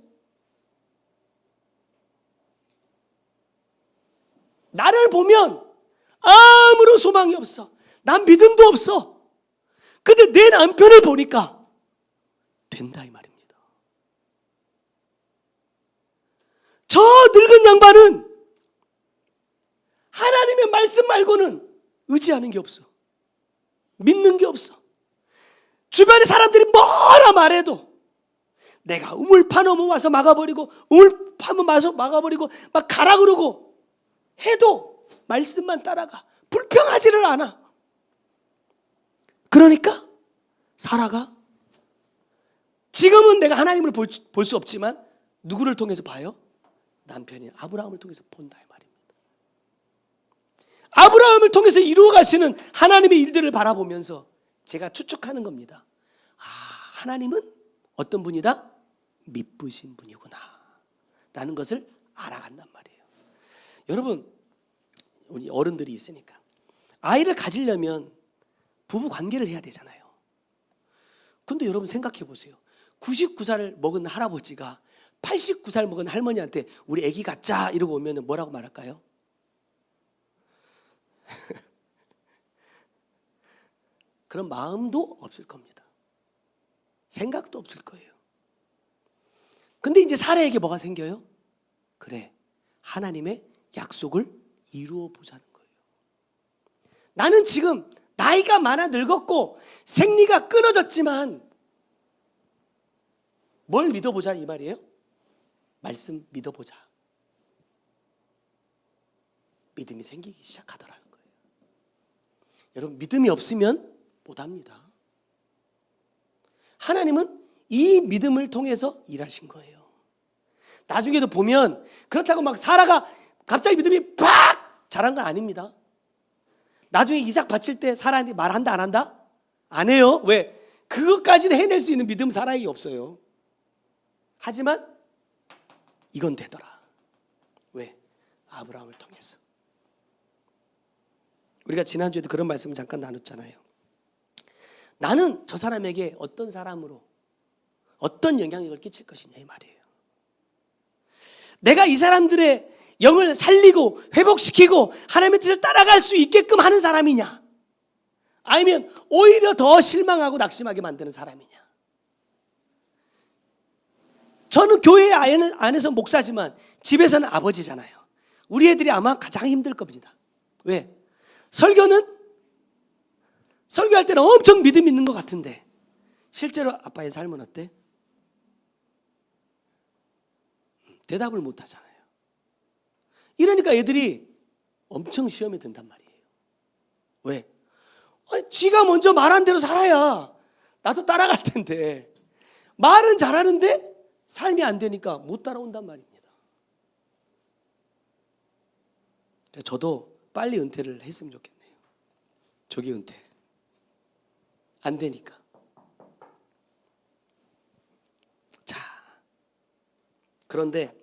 나를 보면 아무런 소망이 없어. 난 믿음도 없어. 근데 내 남편을 보니까 된다 이 말입니다. 저 늙은 양반은 하나님의 말씀 말고는 의지하는 게 없어. 믿는 게 없어. 주변의 사람들이 뭐라 말해도 내가 우물 파놓으면 와서 막아버리고 우물 파면 와서 막아버리고 막 가라 그러고 해도 말씀만 따라가. 불평하지를 않아. 그러니까 사라가 지금은 내가 하나님을 볼 수 없지만 누구를 통해서 봐요? 남편인 아브라함을 통해서 본다 이 말입니다. 아브라함을 통해서 이루어가시는 하나님의 일들을 바라보면서 제가 추측하는 겁니다. 아, 하나님은 어떤 분이다? 미쁘신 분이구나 라는 것을 알아간단 말이에요. 여러분, 우리 어른들이 있으니까 아이를 가지려면 부부 관계를 해야 되잖아요. 근데 여러분 생각해 보세요. 99살 먹은 할아버지가 89살 먹은 할머니한테 우리 아기 갖자 이러고 오면 뭐라고 말할까요? 그런 마음도 없을 겁니다. 생각도 없을 거예요. 근데 이제 사라에게 뭐가 생겨요? 그래, 하나님의 약속을 이루어 보자는 거예요. 나는 지금 나이가 많아 늙었고 생리가 끊어졌지만 뭘 믿어보자 이 말이에요? 말씀 믿어보자. 믿음이 생기기 시작하더라는 거예요. 여러분, 믿음이 없으면 못합니다. 하나님은 이 믿음을 통해서 일하신 거예요. 나중에도 보면 그렇다고 막 사라가 갑자기 믿음이 팍 자란 건 아닙니다. 나중에 이삭 바칠 때 사라한테 말한다 안 한다? 안 해요. 왜? 그것까지도 해낼 수 있는 믿음 사라이 없어요. 하지만 이건 되더라. 왜? 아브라함을 통해서. 우리가 지난주에도 그런 말씀을 잠깐 나눴잖아요. 나는 저 사람에게 어떤 사람으로 어떤 영향력을 끼칠 것이냐 이 말이에요. 내가 이 사람들의 영을 살리고 회복시키고 하나님의 뜻을 따라갈 수 있게끔 하는 사람이냐, 아니면 오히려 더 실망하고 낙심하게 만드는 사람이냐. 저는 교회 안에서 목사지만 집에서는 아버지잖아요. 우리 애들이 아마 가장 힘들 겁니다. 왜? 설교할 때는 엄청 믿음 있는 것 같은데 실제로 아빠의 삶은 어때? 대답을 못 하잖아요. 이러니까 애들이 엄청 시험에 든단 말이에요. 왜? 아니, 지가 먼저 말한 대로 살아야 나도 따라갈 텐데 말은 잘하는데 삶이 안 되니까 못 따라온단 말입니다. 저도 빨리 은퇴를 했으면 좋겠네요. 조기 은퇴. 안 되니까. 자, 그런데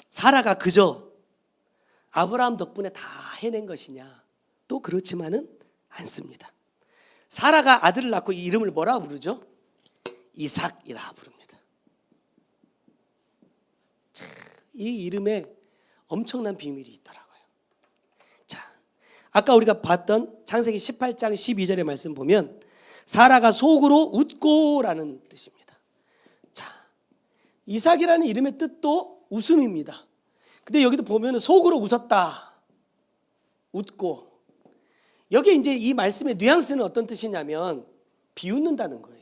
사라가 그저 아브라함 덕분에 다 해낸 것이냐? 또 그렇지만은 않습니다. 사라가 아들을 낳고 이 이름을 뭐라 부르죠? 이삭이라 부릅니다. 자, 이 이름에 엄청난 비밀이 있더라고요. 자, 아까 우리가 봤던 창세기 18장 12절의 말씀 보면 사라가 속으로 웃고라는 뜻입니다. 자, 이삭이라는 이름의 뜻도 웃음입니다. 근데 여기도 보면 속으로 웃었다, 웃고. 여기 이제 이 말씀의 뉘앙스는 어떤 뜻이냐면 비웃는다는 거예요.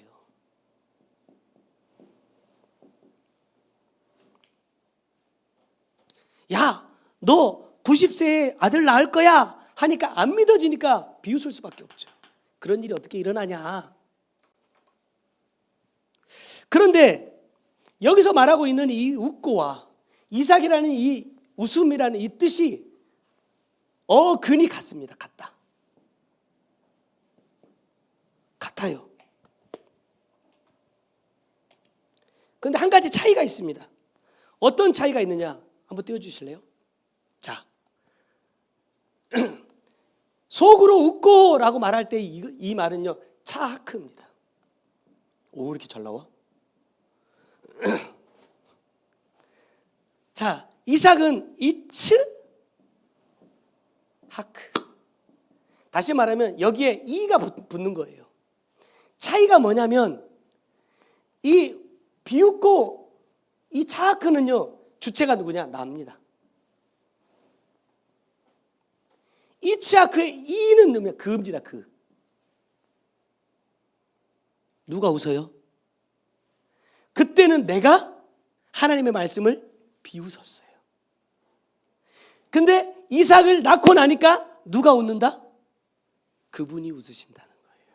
야, 너 90세에 아들 낳을 거야 하니까 안 믿어지니까 비웃을 수밖에 없죠. 그런 일이 어떻게 일어나냐. 그런데 여기서 말하고 있는 이 웃고와 이삭이라는 이 웃음이라는 이 뜻이 근이 같습니다. 같아요. 그런데 한 가지 차이가 있습니다. 어떤 차이가 있느냐 한번 띄워주실래요? 자, 속으로 웃고라고 말할 때 이 말은요 차하크입니다. 오, 이렇게 잘 나와? 자, 이삭은 이츠 하크. 다시 말하면 여기에 이가 붙는 거예요. 차이가 뭐냐면 이 비웃고 이 차하크는요 주체가 누구냐? 나입니다. 이츠하크의 이는 누구냐? 그입니다. 그. 누가 웃어요? 그때는 내가 하나님의 말씀을 비웃었어요. 근데 이삭을 낳고 나니까 누가 웃는다? 그분이 웃으신다는 거예요.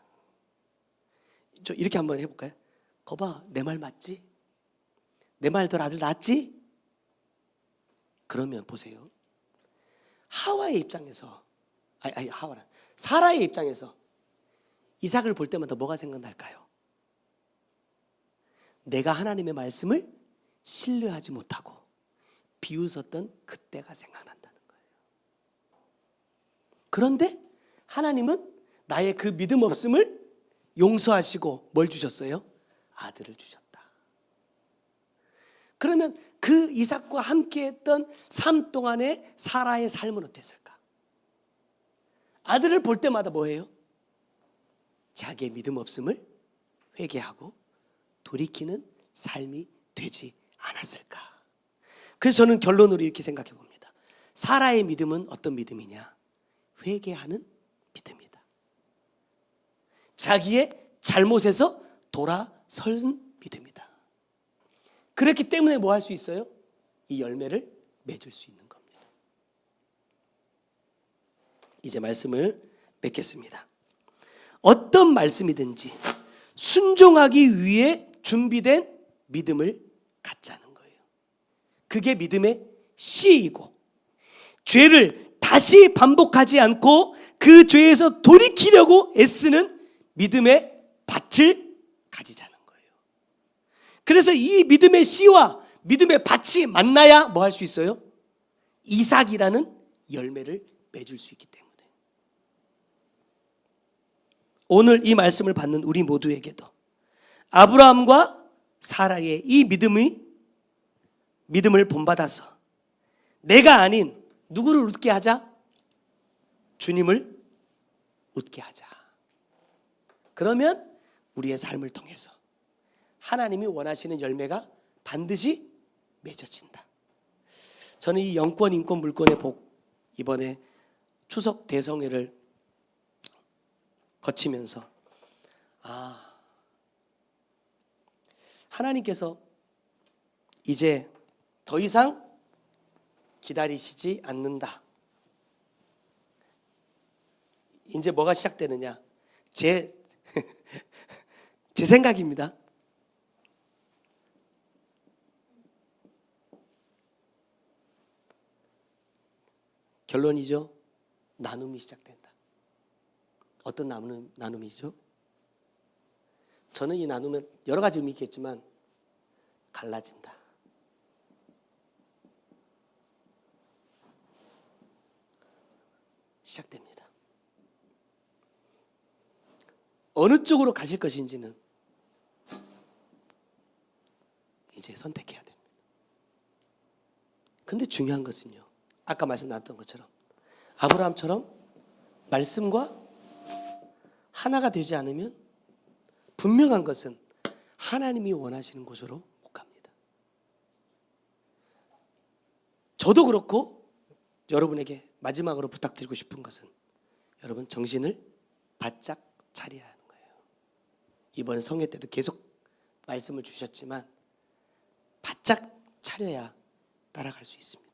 저 이렇게 한번 해볼까요? 거봐, 내 말 맞지? 내 말대로 아들 낳았지? 그러면 보세요. 하와의 입장에서 하와란 사라의 입장에서 이삭을 볼 때마다 뭐가 생각날까요? 내가 하나님의 말씀을 신뢰하지 못하고 비웃었던 그때가 생각난다는 거예요. 그런데 하나님은 나의 그 믿음 없음을 용서하시고 뭘 주셨어요? 아들을 주셨다. 그러면 그 이삭과 함께했던 삶 동안의 사라의 삶은 어땠을까? 아들을 볼 때마다 뭐예요? 자기의 믿음 없음을 회개하고 돌이키는 삶이 되지 않았을까? 그래서 저는 결론으로 이렇게 생각해 봅니다. 사라의 믿음은 어떤 믿음이냐? 회개하는 믿음이다. 자기의 잘못에서 돌아선 믿음이다. 그렇기 때문에 뭐 할 수 있어요? 이 열매를 맺을 수 있는 겁니다. 이제 말씀을 맺겠습니다. 어떤 말씀이든지 순종하기 위해 준비된 믿음을 갖자는 거예요. 그게 믿음의 씨이고 죄를 다시 반복하지 않고 그 죄에서 돌이키려고 애쓰는 믿음의 밭을 가지자는 거예요. 그래서 이 믿음의 씨와 믿음의 밭이 만나야 뭐 할 수 있어요? 이삭이라는 열매를 맺을 수 있기 때문에 오늘 이 말씀을 받는 우리 모두에게도 아브라함과 사라의 이 믿음을 본받아서 내가 아닌 누구를 웃게 하자? 주님을 웃게 하자. 그러면 우리의 삶을 통해서 하나님이 원하시는 열매가 반드시 맺어진다. 저는 이 영권, 인권, 물권의 복 이번에 추석 대성회를 거치면서 하나님께서 이제 더 이상 기다리시지 않는다. 이제 뭐가 시작되느냐? 제 생각입니다. 결론이죠. 나눔이 시작된다. 어떤 나눔이죠? 저는 이 나눔은 여러 가지 의미 있겠지만 갈라진다. 시작됩니다. 어느 쪽으로 가실 것인지는 이제 선택해야 됩니다. 근데 중요한 것은요. 아까 말씀 나눴던 것처럼 아브라함처럼 말씀과 하나가 되지 않으면 분명한 것은 하나님이 원하시는 곳으로 못 갑니다. 저도 그렇고 여러분에게 마지막으로 부탁드리고 싶은 것은 여러분 정신을 바짝 차려야 하는 거예요. 이번 성회 때도 계속 말씀을 주셨지만 바짝 차려야 따라갈 수 있습니다.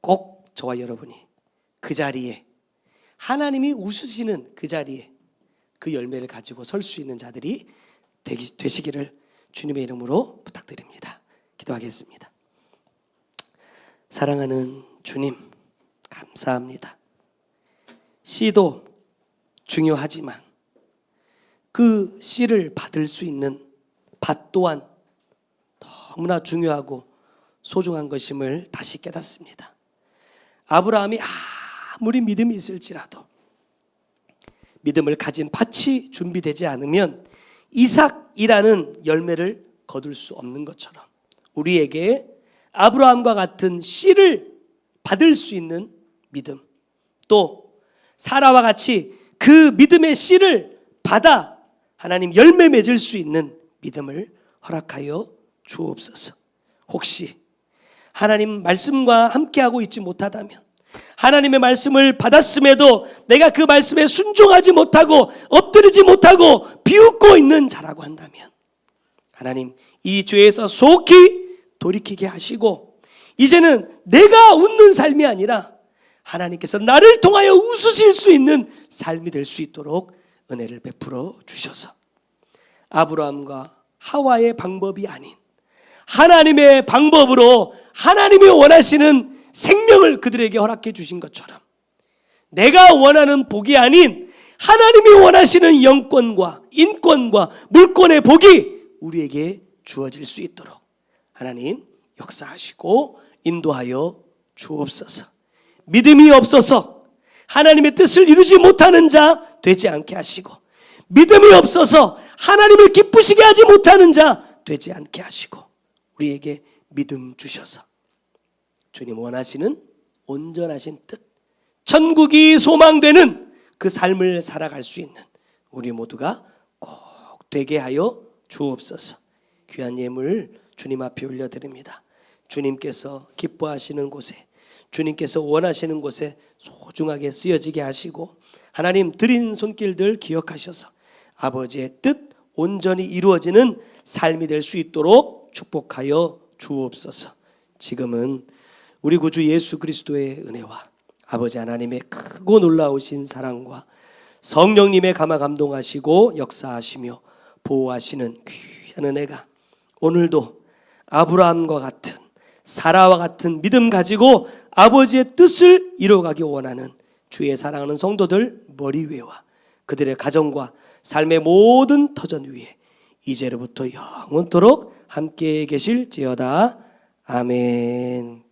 꼭 저와 여러분이 그 자리에, 하나님이 웃으시는 그 자리에 그 열매를 가지고 설 수 있는 자들이 되시기를 주님의 이름으로 부탁드립니다. 기도하겠습니다. 사랑하는 주님, 감사합니다. 씨도 중요하지만 그 씨를 받을 수 있는 밭 또한 너무나 중요하고 소중한 것임을 다시 깨닫습니다. 아브라함이 아무리 믿음이 있을지라도 믿음을 가진 밭이 준비되지 않으면 이삭이라는 열매를 거둘 수 없는 것처럼 우리에게 아브라함과 같은 씨를 받을 수 있는 믿음, 또 사라와 같이 그 믿음의 씨를 받아 하나님 열매 맺을 수 있는 믿음을 허락하여 주옵소서. 혹시 하나님 말씀과 함께하고 있지 못하다면, 하나님의 말씀을 받았음에도 내가 그 말씀에 순종하지 못하고 엎드리지 못하고 비웃고 있는 자라고 한다면 하나님 이 죄에서 속히 돌이키게 하시고 이제는 내가 웃는 삶이 아니라 하나님께서 나를 통하여 웃으실 수 있는 삶이 될 수 있도록 은혜를 베풀어 주셔서 아브라함과 하와의 방법이 아닌 하나님의 방법으로 하나님이 원하시는 생명을 그들에게 허락해 주신 것처럼 내가 원하는 복이 아닌 하나님이 원하시는 영권과 인권과 물권의 복이 우리에게 주어질 수 있도록 하나님 역사하시고 인도하여 주옵소서. 믿음이 없어서 하나님의 뜻을 이루지 못하는 자 되지 않게 하시고, 믿음이 없어서 하나님을 기쁘시게 하지 못하는 자 되지 않게 하시고, 우리에게 믿음 주셔서 주님 원하시는 온전하신 뜻, 천국이 소망되는 그 삶을 살아갈 수 있는 우리 모두가 꼭 되게 하여 주옵소서. 귀한 예물 주님 앞에 올려드립니다. 주님께서 기뻐하시는 곳에, 주님께서 원하시는 곳에 소중하게 쓰여지게 하시고 하나님 드린 손길들 기억하셔서 아버지의 뜻 온전히 이루어지는 삶이 될 수 있도록 축복하여 주옵소서. 지금은 우리 구주 예수 그리스도의 은혜와 아버지 하나님의 크고 놀라우신 사랑과 성령님의 감화 감동하시고 역사하시며 보호하시는 귀한 은혜가 오늘도 아브라함과 같은, 사라와 같은 믿음 가지고 아버지의 뜻을 이루어가기 원하는 주의 사랑하는 성도들 머리 위에와 그들의 가정과 삶의 모든 터전 위에 이제로부터 영원토록 함께 계실지어다. 아멘.